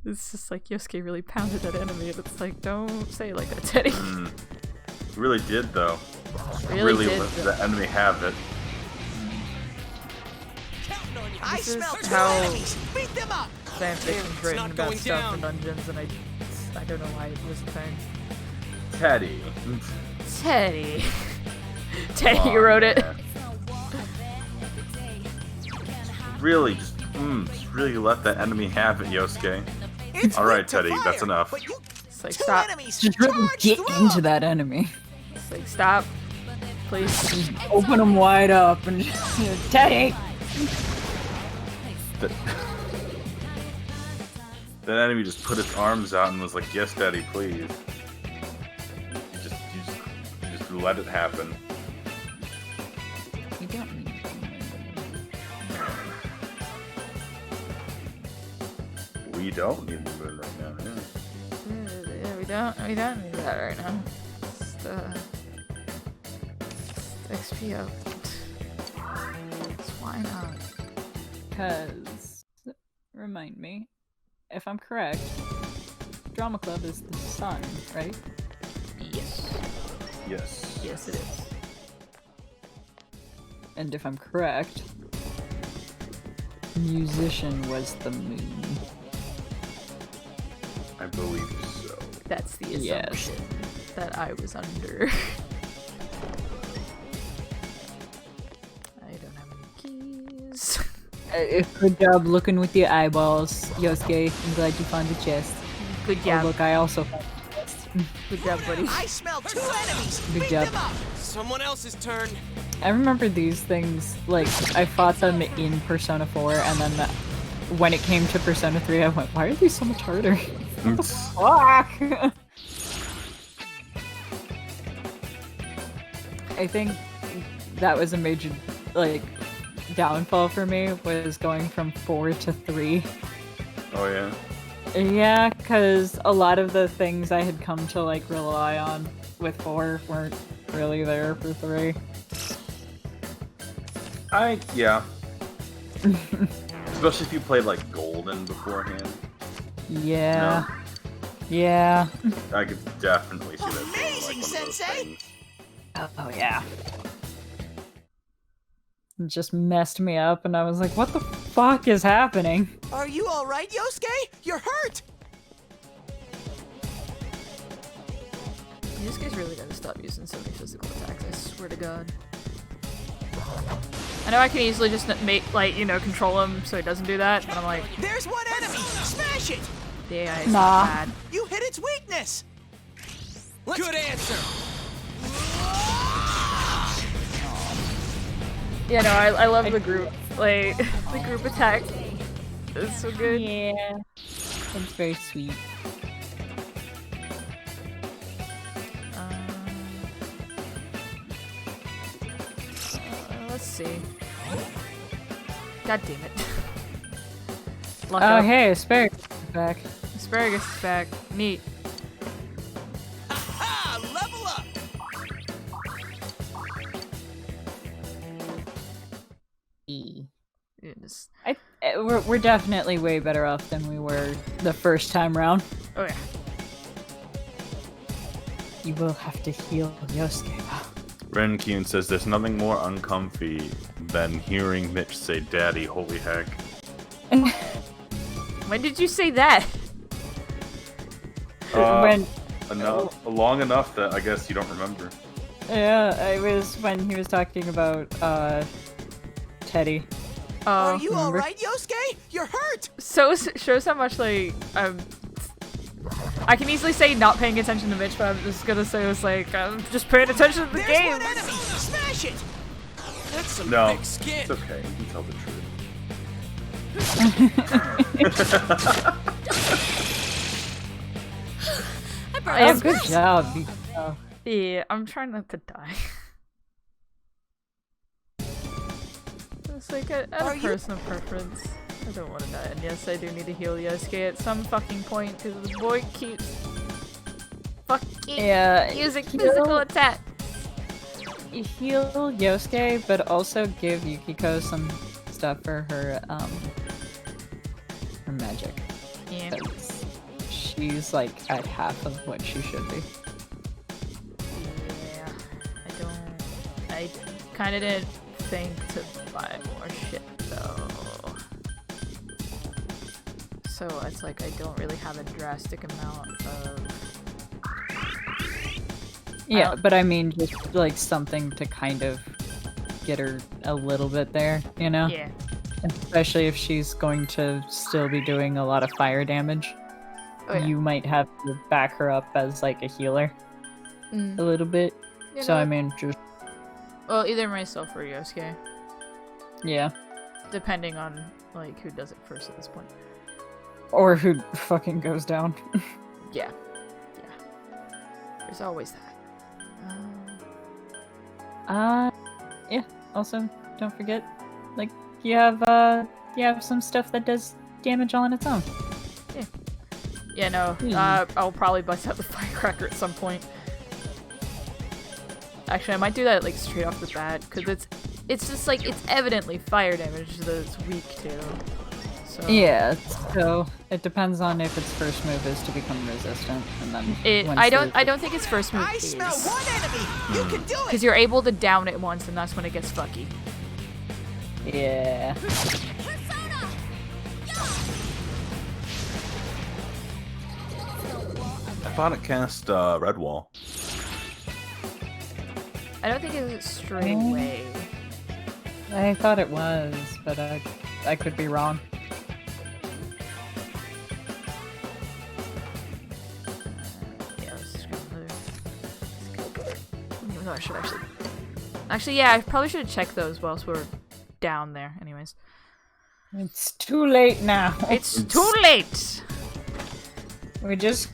It's just like Yosuke really pounded that enemy, and it's like, don't say it like that, Teddy. He really did, though. Really did, let though. the enemy have it. I This is smell two how- enemies. Beat them up. Fanfiction's written not about going stuff down. in dungeons, and I don't know why it was a thing. Teddy. Teddy. Teddy Come on, wrote it. man. Really, just really let that enemy have it, Yosuke. It's All right, weak to Teddy, fire, that's enough. But you It's like, two stop. enemies Just really charge get through into 'em. that enemy. It's like, stop. Please. Open them wide up and Teddy! That, that enemy just put its arms out and was like, "Yes, Daddy, please." You just let it happen. You don't need We don't need the moon right now. Yeah. Yeah, we don't need that right now. Just, XP out. Just why not? Because, remind me, if I'm correct, Drama Club is the sun, right? Yes. Yes. Yes, it is. And if I'm correct, Musician was the moon. I believe so. That's the Yes. assumption that I was under. I don't have any keys. Good job looking with your eyeballs, Yosuke. I'm glad you found the chest. Good Oh, job. look, I also found the chest. Good job, buddy. I smell two enemies. Good Beat job. them up. Someone else's turn. I remember these things, like, I fought them in Persona 4, and then when it came to Persona 3, I went, why are these so much harder? It's- Fuck! I think that was a major, like, downfall for me, was going from 4 to 3. oh yeah. Yeah, because a lot of the things I had come to, like, rely on with 4 weren't really there for 3. Yeah. Especially if you played like Golden beforehand. Yeah. Yeah. I could definitely see that being like Amazing, one of those Sensei! things. Oh, yeah. It just messed me up, and I was like, what the fuck is happening? Are you alright, Yosuke? You're hurt! This guy's really gotta stop using so many physical attacks, I swear to god. I know I can easily just make, like, you know, control him so he doesn't do that, but I'm like, There's one enemy! Smash it! the AI is Nah. not bad. You hit its weakness! Good answer! Yeah, no, I love the group, like, the group attack. It's so good. Yeah. It's very sweet. Let's see. God damn it. Luck Oh, up. hey, Asparagus is back. Asparagus is back. Neat. Ha! Level up! Yeah, just- We're definitely way better off than we were the first time round. Oh yeah. You will have to heal Yosuke. Ren Kyun says there's nothing more uncomfy than hearing Mitch say daddy, holy heck. When did you say that? When, Long enough that I guess you don't remember. yeah, it was when he was talking about, Teddy. Are you remember? alright, Yosuke? You're hurt! So shows how much like I can easily say not paying attention to Mitch, but I'm just gonna say it was like I'm just paying attention to the There's game. one enemy! Smash it! That's some No, thick skin. it's okay. You can tell the truth. Oh, good job. Yeah, I'm trying not to die. It's like out Are of you- personal preference. I don't want to die, and yes, I do need to heal Yosuke at some fucking point because the boy keeps fucking Yeah, using heal- physical attack. Heal Yosuke, but also give Yukiko some stuff for her magic. Yeah. 'Cause she's like at half of what she should be. Yeah, I kind of didn't think to buy more shit though. So it's like I don't really have a drastic amount of. Yeah, don't- but I mean, just like something to kind of get her a little bit there, you know? Yeah. Especially if she's going to still be doing a lot of fire damage. Oh yeah. You might have to back her up as like a healer Mm. a little bit. You So I know, mean, just well, either myself or Yosuke, yeah. depending on like who does it first at this point. Or who fucking goes down. Yeah. Yeah. There's always that. Yeah. Also, don't forget, like you have some stuff that does damage all on its own. Yeah, no. Hmm. I'll probably bust out the firecracker at some point. Actually, I might do that like straight off the bat because it's just like it's evidently fire damage that it's weak to. So Yeah. So it depends on if its first move is to become resistant, and then I don't think its first move I is smell one enemy! You can do because it! you're able to down it once, and that's when it gets fucky. Yeah. I thought it cast Redwall. I don't think it's straight away. I thought it was, but I could be wrong. Yeah, let's just go through. No, I should actually. Actually, yeah, I probably should have checked those whilst we're down there. Anyways. It's too late now. It's too late. We just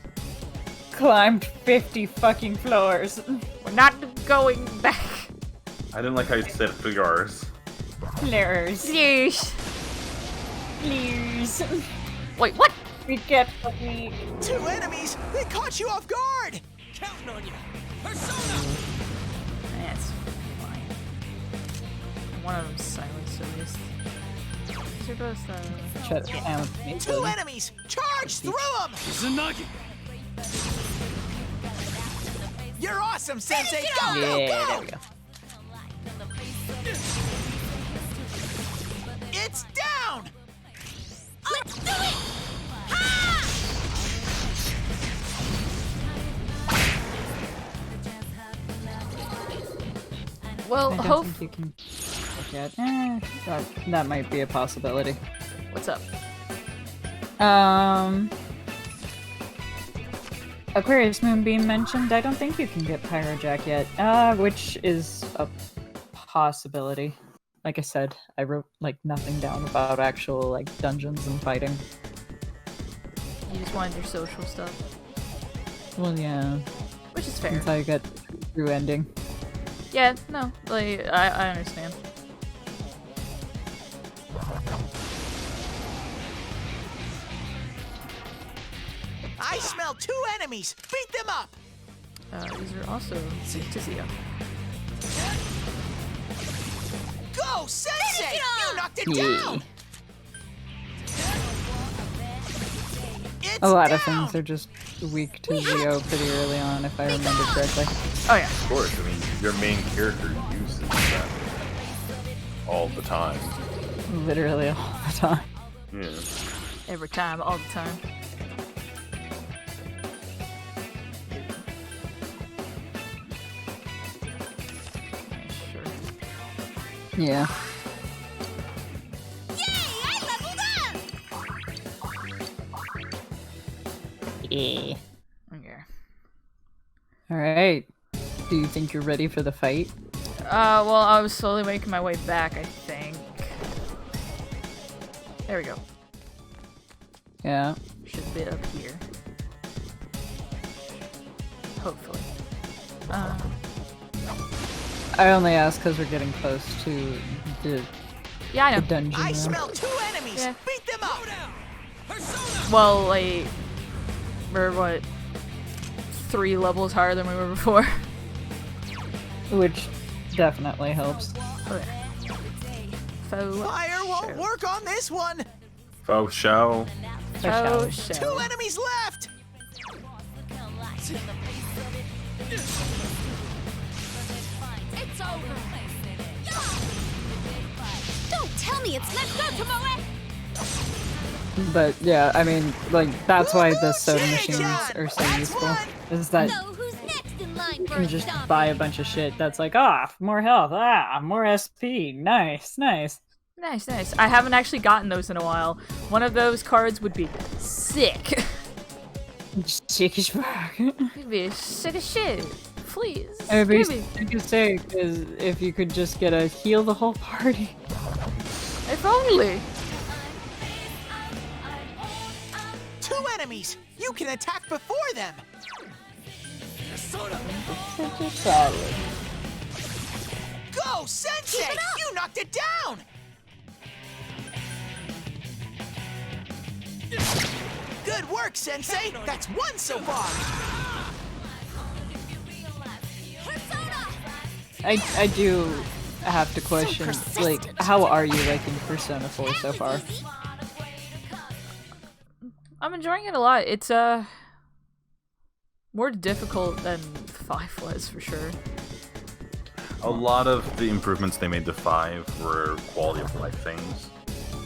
climbed 50 fucking floors. We're not going back. I didn't like how you said figures. Floors. Please. Please. Wait, what? We get what we... 2 enemies! They caught you off guard! Counting on you! Persona! That's fine. One of them's silenced at least. These are both, Shut down with me, 2 buddy. enemies! Charge through them! Izanagi! You're awesome, Sensei! Go, Yeah, go, there go! we go. It's down! Let's do it! Well, I don't hope. think you can look at. That might be a possibility. What's up? Aquarius Moonbeam mentioned. I don't think you can get Pyrojack yet. Which is a possibility. Like I said, I wrote like nothing down about actual like dungeons and fighting. You just wanted your social stuff, Well, yeah. which is fair. Until you get through ending. Yeah, no, like I understand. I smell 2 enemies! Beat them up! These are also Tizia. Go, Sensei! Finish it off! You knocked it Yeah. down! It's A lot of down! things are just weak to Zio pretty early on, if I remember correctly. Oh yeah. Of course, I mean, your main character uses that all the time. Literally all the time. Yeah. Every time, all the time. Sure. Yeah. Yay! I leveled up! Yeah. Okay. Alright. Do you think you're ready for the fight? Well, I was slowly making my way back, I think. There we go. Yeah. Should be up here. Hopefully. I only ask because we're getting close to the, Yeah, I the know. dungeon I room. smell 2 enemies! Yeah. Beat them up! Well, like, we're what? 3 levels higher than we were before. Which definitely helps. Okay. Faux Fire won't show. work on this one! Faux show. Oh, 2 show. enemies left! It's over! Don't tell me it's let's go, Tomoe! But yeah, I mean, like, that's why the soda Woohoo, machines Jay-Chan! are so That's useful. one! Is that So who's next in line you for can a just stomping? buy a bunch of shit that's like, more health, more SP, nice, nice. Nice, nice. I haven't actually gotten those in a while. One of those cards would be sick. Sick as fuck. It'd be sick as shit. Please. It'd be give me. sick as sick, because if you could just get a heal the whole party. If only. 2 enemies! You can attack before them! Such a solid. Go, Sensei! You knocked it down! Good work, Sensei! That's 1 so far! I do have to question, like, how are you liking Persona 4 so far? I'm enjoying it a lot. It's more difficult than 5 was for sure. A lot of the improvements they made to 5 were quality of life things.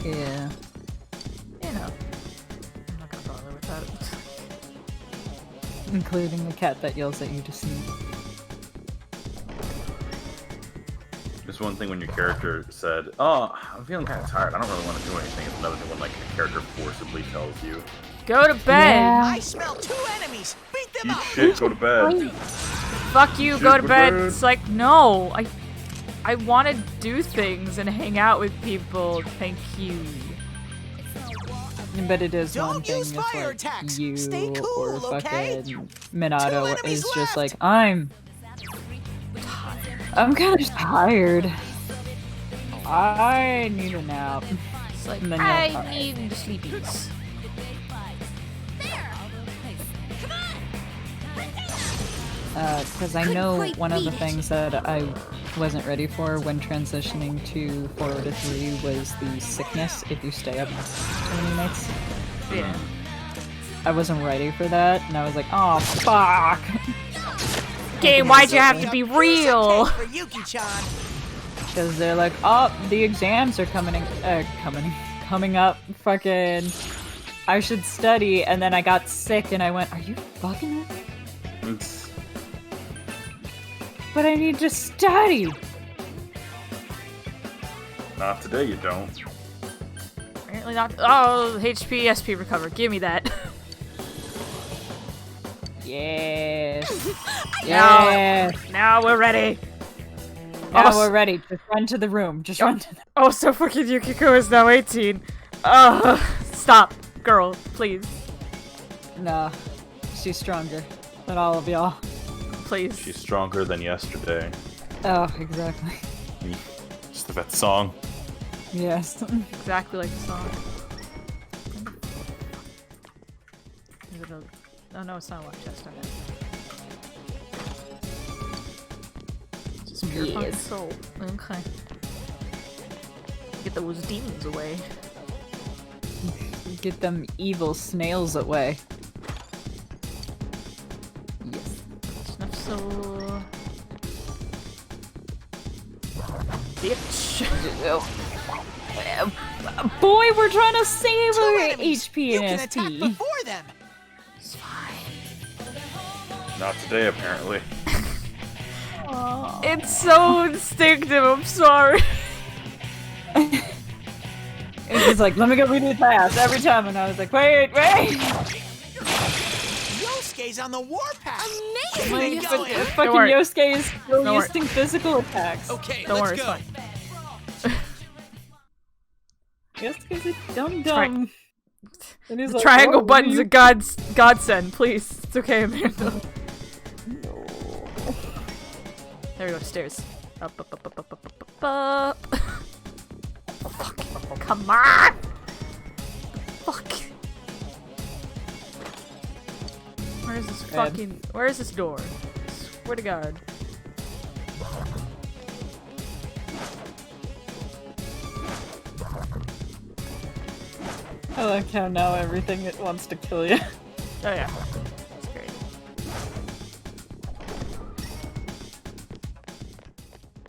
Yeah. You know. I'm not gonna bother with that. Including the cat that yells at you to sleep. It's one thing when your character said, "Oh, I'm feeling kind of tired. I don't really want to do anything." It's another thing when like a character forcibly tells you, Go to bed! I smell 2 enemies! Beat them "Eat up! shit, go to bed." Fuck you, Shit, go to we're bed. dead. It's like, no, I want to do things and hang out with people. Thank you. But it is one Don't thing use if fire like attacks. you Stay or cool, okay? fucking 2 Minato enemies is just left. like, I'm kind of tired. I need a nap. It's like, And then you're I fine. need the sleepies. Because I Couldn't know quite one of the beat it. things that I wasn't ready for when transitioning to 4 to 3 was the sickness if you stay up too many nights. Yeah. I wasn't ready for that, and I was like, oh, fuck! Game, why'd you have to be Piece of real? cake for Yuki-chan. Because they're like, oh, the exams are coming up, fucking, I should study, and then I got sick, and I went, are you fucking with me? It's- But I need to study! Not today, you don't. Apparently not. Oh, HP, SP recover. Give me that. Yes. Now- Yes. Now we're ready. Now Oh, we're ready. Just run to the room. Just run to the Oh, so fucking Yukiko is now 18. Stop, girl, please, Nah. She's stronger than all of y'all. please. She's stronger than yesterday. Oh, exactly. Just that song. Yes. Exactly like the song. Is it a... Oh no, it's not a left chest. Okay. It's just pure fucking Yes. soul. Okay. Get those demons away. Get them evil snails away. Yes. Snuff soul. Bitch. Boy, we're trying to save 2 our enemies. HP You can and attack SP. before them. It's fine. Not today, apparently. It's so instinctive. I'm sorry. And he's like, let me go redo fast every time. And I was like, wait. Yosuke's on the warpath. Amazing! Get Like, it but going. fucking worry. Yosuke is still Don't worry. using physical attacks. Okay, Don't worry, let's it's go. fine. Yosuke's a dumb. Right. And he's The like, triangle "Oh, what are button's you a godsend. Please, it's okay, Amanda. There we go, stairs. Up. Fuck. Come on! Fuck. Where is this fucking... Where is this door? Swear to God. I like how now everything it wants to kill you. Oh yeah. That's great.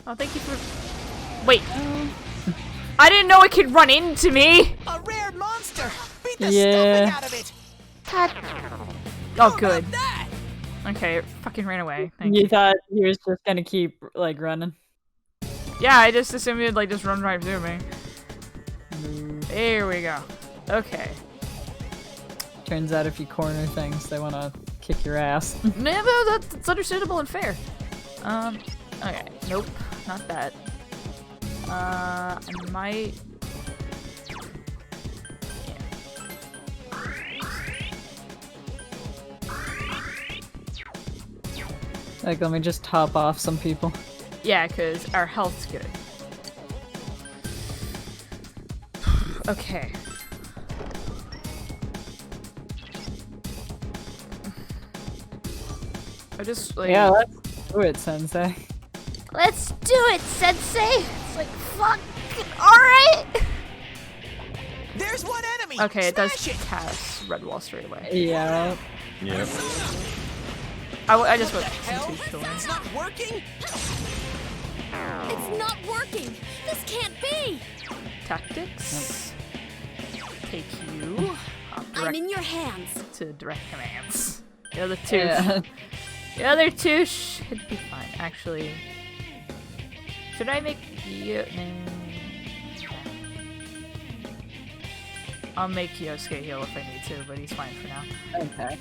Oh, thank you for... Wait. I didn't know it could run into me! A rare monster. Beat the Yeah. stuffing out of it. Oh, How good. about that? Okay, it fucking ran away. Thank You you. thought he was just gonna keep like running. Yeah, I just assumed it'd like just run right through me. There we go. Okay. Turns out if you corner things, they want to kick your ass. No, that's understandable and fair. Okay. Nope, not that. I might... Like, let me just top off some people. Yeah, because our health's good. Okay. I just like Yeah, let's do it, Sensei. Let's do it, Sensei! It's like, fuck. Alright! There's one enemy. okay, it does Smash it. cast red wall straight away. Yeah. Yep. I just went Hell, into killing. that's not working. It's not working! This can't be! Tactics. Take you. I'm Direct in your hands. to direct commands. The other two. Yeah. The other two should be fine. Actually, should I make you? I'll make Yosuke heal if I need to, but he's fine for now. Okay.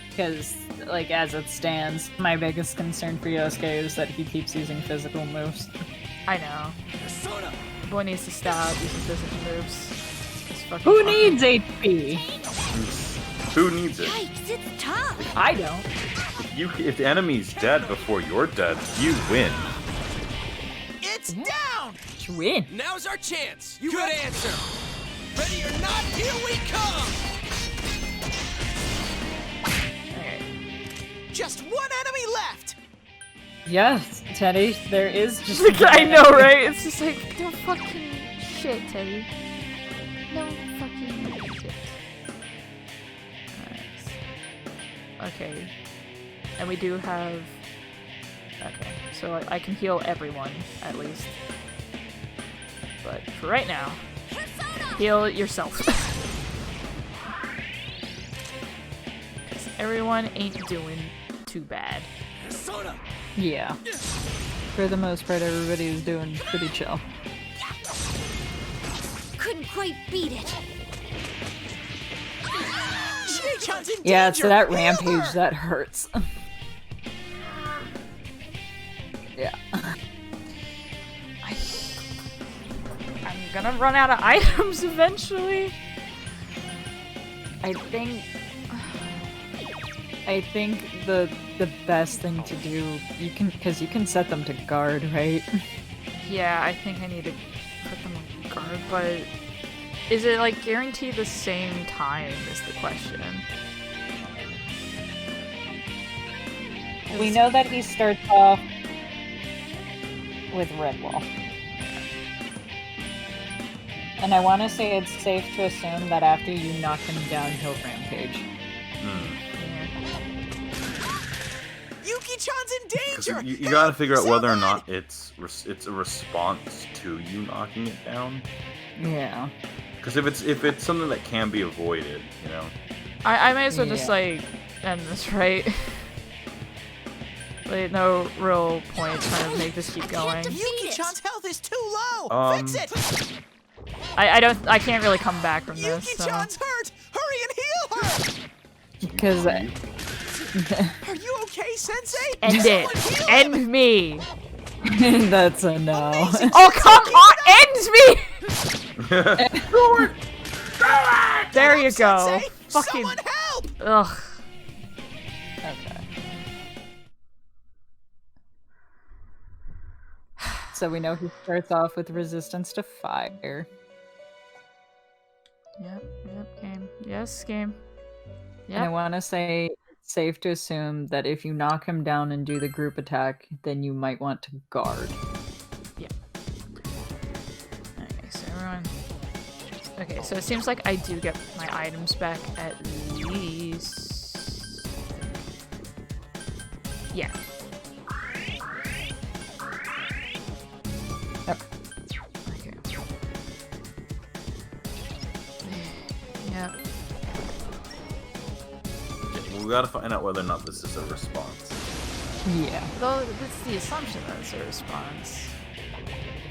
Because, like, as it stands, my biggest concern for Yosuke is that he keeps using physical moves. I know. The boy needs to stop using physical moves. It's fucking Who awesome. needs HP? Who needs it? Yikes, it's tough. I don't. If the enemy's dead before you're dead, you win. It's down! Win. Now's our chance. Good answer. Ready or not, here we come. Okay. Just one enemy left. Yes, Teddy, there is just. I know, right? It's just like, no fucking shit, Teddy. No fucking shit. Nice. Okay. And we do have... Okay, so I can heal everyone, at least. But for right now, heal yourself. Because everyone ain't doing too bad. Persona. Yeah. For the most part, everybody is doing pretty chill. Couldn't quite beat it. Chie-chan's in Yeah, danger. so that Heal rampage, her. that hurts. Yeah. I'm gonna run out of items eventually. I think the best thing to do, because you can set them to guard, right? Yeah, I think I need to put them on guard, but is it like guaranteed the same time is the question. We know that he starts off with Red Wall. And I want to say it's safe to assume that after you knock him down, he'll rampage. Yuki-chan's in 'Cause danger. you gotta figure out whether or Someone! not it's a response to you knocking it down. Yeah. Because if it's something that can be avoided, you know. I may as well just Yeah. like end this, right? Like no real point trying to make this keep going. Yuki-chan's health is too low. Fix it. I can't really come back from this. So. Yuki-chan's hurt. Hurry and heal her. Because Are you okay, Sensei? End it. Someone heal him. End me. that's a no. Amazing. Oh come on, end me. There you go. Sensei, Fucking someone help! ugh. Okay. So we know he starts off with resistance to fire. Yep, game. Yes, game. And I Yep. want to say it's safe to assume that if you knock him down and do the group attack, then you might want to guard. Okay, so everyone. Okay, so it seems like I do get my items back at least. Yeah. Yep. Okay. Yep. We gotta find out whether or not this is a response. Yeah. Though it's the assumption that it's a response.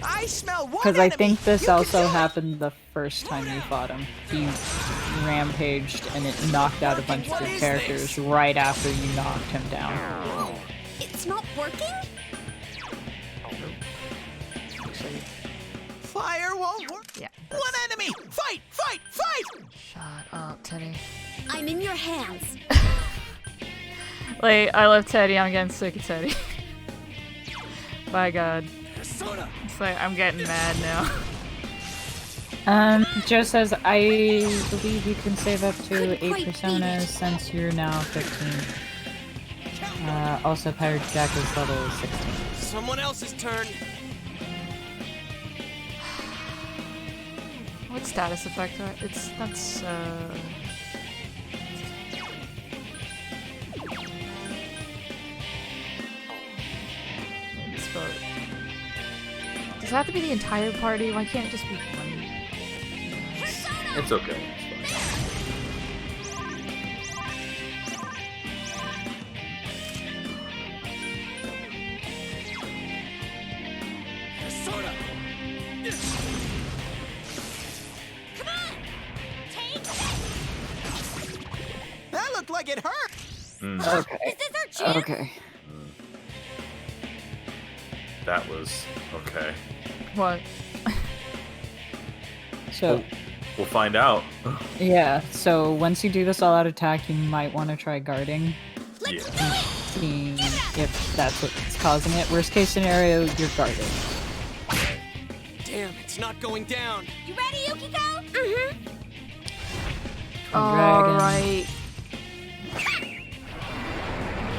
I smell one Because I enemy. think this You can also do it. happened the first time you fought him. He rampaged and it knocked out a bunch of What your is characters this? right after you knocked him down. It's not working? Actually, Fire won't work. yeah. One enemy. Fight! Fight! Fight! Shut up, Teddy. I'm in your hands. Like, I love Teddy, I'm getting sick of Teddy. By God. Persona. It's like, I'm getting mad now. Joe says, I believe you can save up to Couldn't 8 quite beat personas it. since you're now 15. Also, Pirate Jack is level 16. Someone else's turn. What status effect? That's it's both. Does it have to be the entire party? Why can't it just be one? It's okay. It's fine. Persona. That looked like it hurt. Okay. Is this our chance? Okay. That was okay. What? So, We'll find out. Yeah, so once you do this all-out attack, you might want to try guarding, Yeah. seeing if that's what's causing it. Worst case scenario, you're guarding. Damn, it's not going down. You ready, Yukiko? Mm-hmm. Dragon. Alright.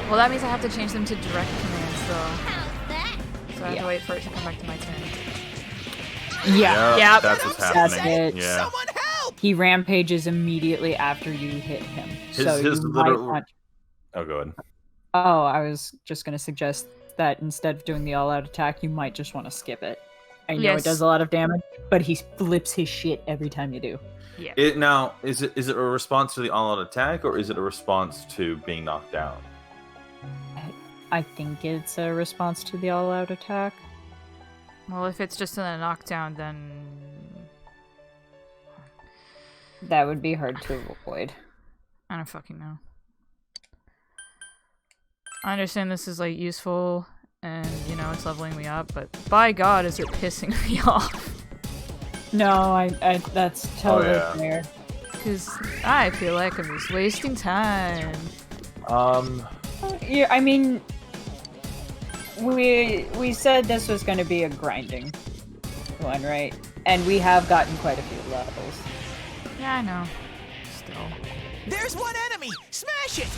Well, that means I have to change them to direct commands, though. How's that? So I have to wait for it to come back to my turn. Yeah, Yep. That's what's That's happening. it. Yeah. Someone help! he rampages immediately after you hit him. So His you might literal- want... Oh, go ahead. Oh, I was just going to suggest that instead of doing the all-out attack, you might just want to skip it. I know Yes. it does a lot of damage, but he flips his shit every time you do. Yeah. Now, is it a response to the all-out attack, or is it a response to being knocked down? I think it's a response to the all-out attack. Well, if it's just a knockdown, then That would be hard to avoid. I don't fucking know. I understand this is like useful and you know it's leveling me up, but by God, is it pissing me off? No, I that's totally yeah. fair. Because I feel like I'm just wasting time. Yeah, I mean, we said this was going to be a grinding one, right? And we have gotten quite a few levels. Yeah, I know. Still. There's one enemy! Smash it!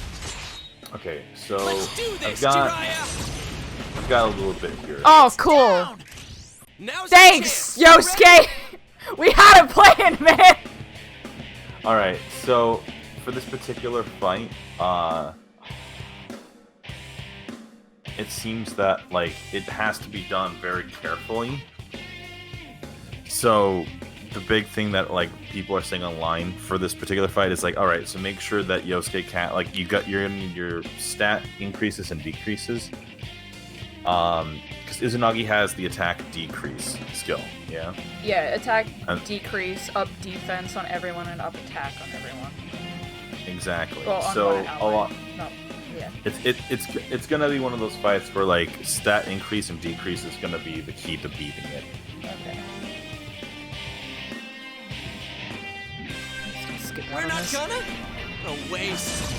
Okay, so Let's do I've this, got Jiraiya! a little bit here. Oh, cool. Down! Now's your Thanks, chance. Yosuke. We had a plan, man. All right, so for this particular fight, it seems that like it has to be done very carefully. So the big thing that like people are saying online for this particular fight is like, all right, so make sure that Yosuke can't like your stat increases and decreases. Because Izanagi has the attack decrease skill, yeah. Yeah, attack And- decrease, up defense on everyone, and up attack on everyone. Exactly. Well, on So one a ally. lot. No, yeah. It's gonna be one of those fights where like stat increase and decrease is gonna be the key to beating it. Okay. Skip We're out on not this. gonna? A waste.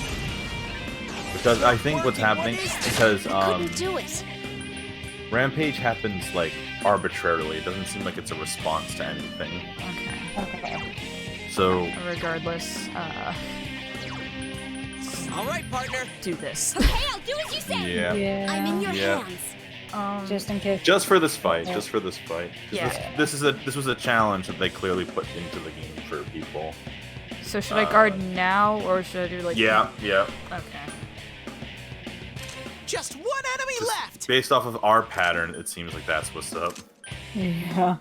Because I think what's happening because Couldn't do it. Rampage happens like arbitrarily. It doesn't seem like it's a response to anything. Okay. Okay. So Regardless, All right, partner. do this. Okay, I'll do as you say. yeah. I'm in your Yeah. hands. Just in case. Just for this fight. Just for this fight. 'Cause Yeah. This was a challenge that they clearly put into the game for people. So should I guard now, or should I do like? Yeah. Okay. Just one enemy left. Based off of our pattern, it seems like that's what's up. Yeah.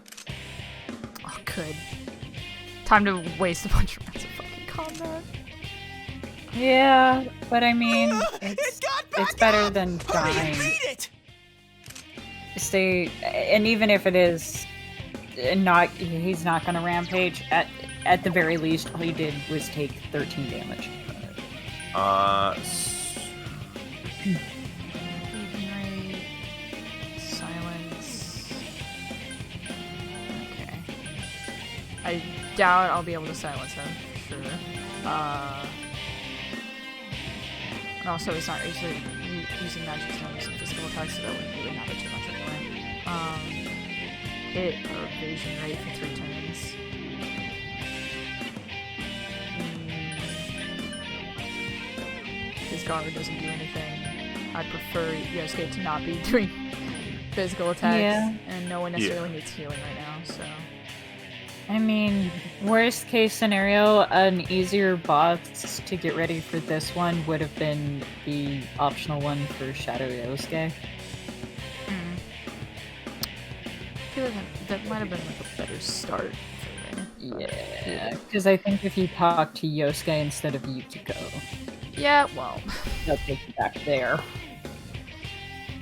Oh, good. Time to waste a bunch of rounds of fucking combat. Yeah, but I mean, It it's got back it's better up. than Hurry, dying. beat it. Stay, and even if it is not, he's not gonna rampage. At the very least, all he did was take 13 damage. Right. Silence. Okay. I doubt I'll be able to silence him. Sure. And also, it's not usually using magic, it's not using physical attacks, so that wouldn't really matter too much anyway. Hit or evasion rate for 3 turns. His guard doesn't do anything. I prefer Yosuke to not be doing physical attacks, Yeah. and no one necessarily needs healing right now, so. I mean, worst case scenario, an easier boss to get ready for this one would have been the optional one for Shadow Yosuke. I feel like that might have been like a better start for me. but- Yeah, because I think if you talk to Yosuke instead of Yukiko, Yeah, well. they'll take you back there.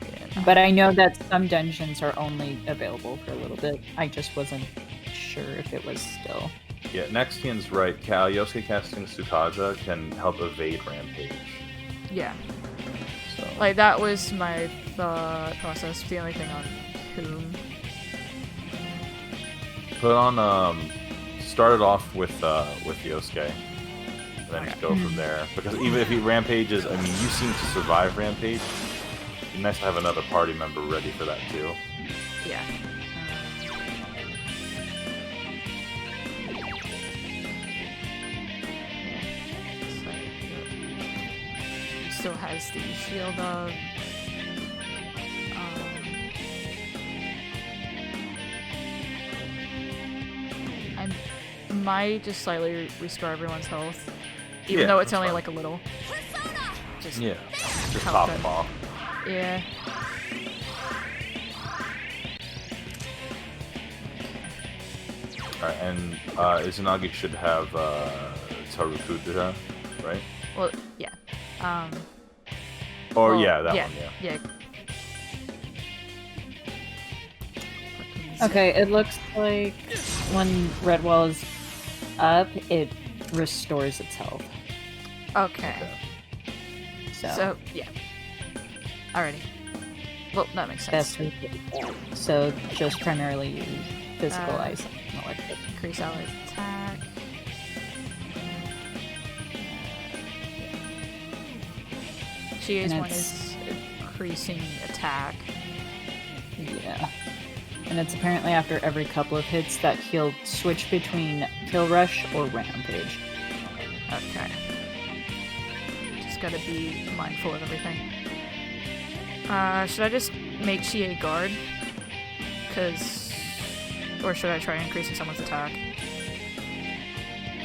Yeah. But I know that some dungeons are only available for a little bit. I just wasn't sure if it was still. Yeah, Nexian's right. Yosuke casting Sukaja can help evade Rampage. Yeah. So Like, that was my thought process. The only thing on whom. put on start it off with Yosuke, and then just go from there. Because even if he rampages, I mean, you seem to survive rampage. It'd be nice to have another party member ready for that too. Yeah. He still has the shield up. I might just slightly restore everyone's health, even Yeah, though it's that's only fine. like a little. Just Yeah, just help pop them. them off. Yeah. Alright, and Izanagi should have Tarukudra, right? Well, yeah. Or well, yeah, that yeah, one, yeah. Okay, it looks like when Redwall is up, it restores its health. Okay. So, Yeah. Alrighty. Well, that makes sense. that's really good. So just primarily use physical ice and electric. Increase allies attack. Chie's And one it's- is increasing attack. Yeah. And it's apparently after every couple of hits that he'll switch between Kill Rush or Rampage. Okay. Just gotta be mindful of everything. Should I just make Chie guard? Cause... Or should I try increasing someone's attack?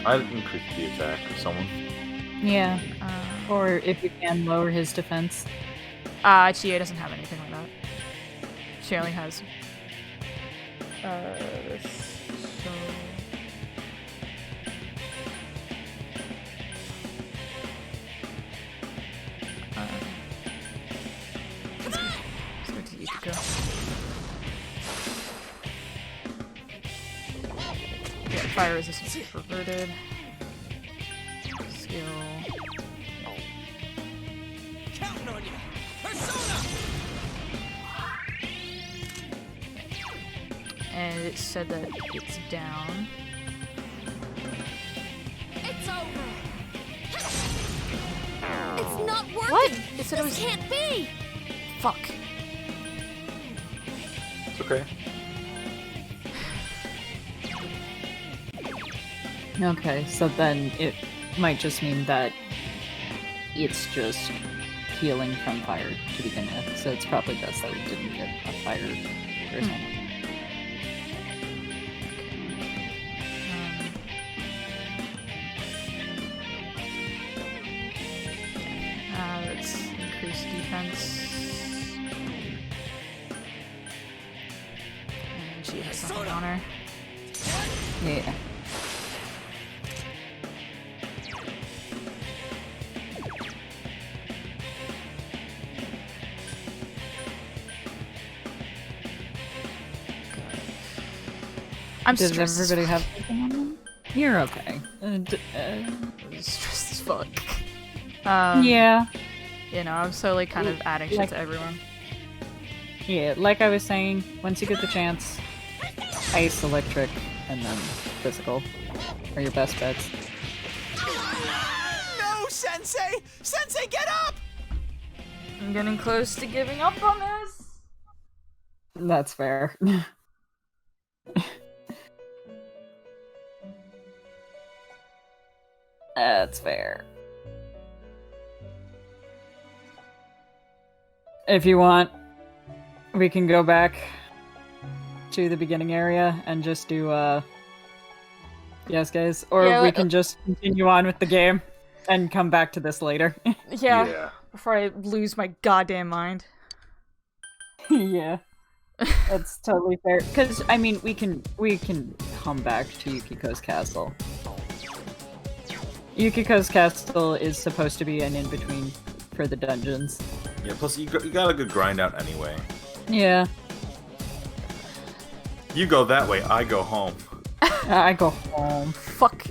I'd increase the attack of someone. Yeah. Uh, Or if you can, lower his defense. Chie doesn't have anything like that. She only has... so... Let's go to Yukiko. Yeah, fire resistance is reverted. Skill. Counting on you. Persona! And it said that it's down. It's over. It's not working. What? It said it This was... can't be. Fuck. It's okay. Okay, so then it might just mean that it's just healing from fire to begin with. So it's probably best that we didn't get a fire person. Let's increase defense. And she has something on her. Yeah. I'm Does stressed everybody as have something on them? You're okay. fuck. Stressed as fuck. Yeah. You know, I'm slowly kind of adding shit Like- to everyone. Yeah, like I was saying, once you get the chance, ice, electric, and then physical are your best bets. No, Sensei! Sensei, get up! I'm getting close to giving up on this. That's fair. That's fair. If you want, we can go back to the beginning area and just do, yes, guys? Or Yeah, we can just continue on with the game and come back to this later. Yeah, before I lose my goddamn mind. Yeah. That's totally fair. Because, I mean, we can come back to Yukiko's castle. Yukiko's castle is supposed to be an in-between for the dungeons. Yeah, plus you got a good grind out anyway. Yeah. You go that way, I go home. I go home. Fuck.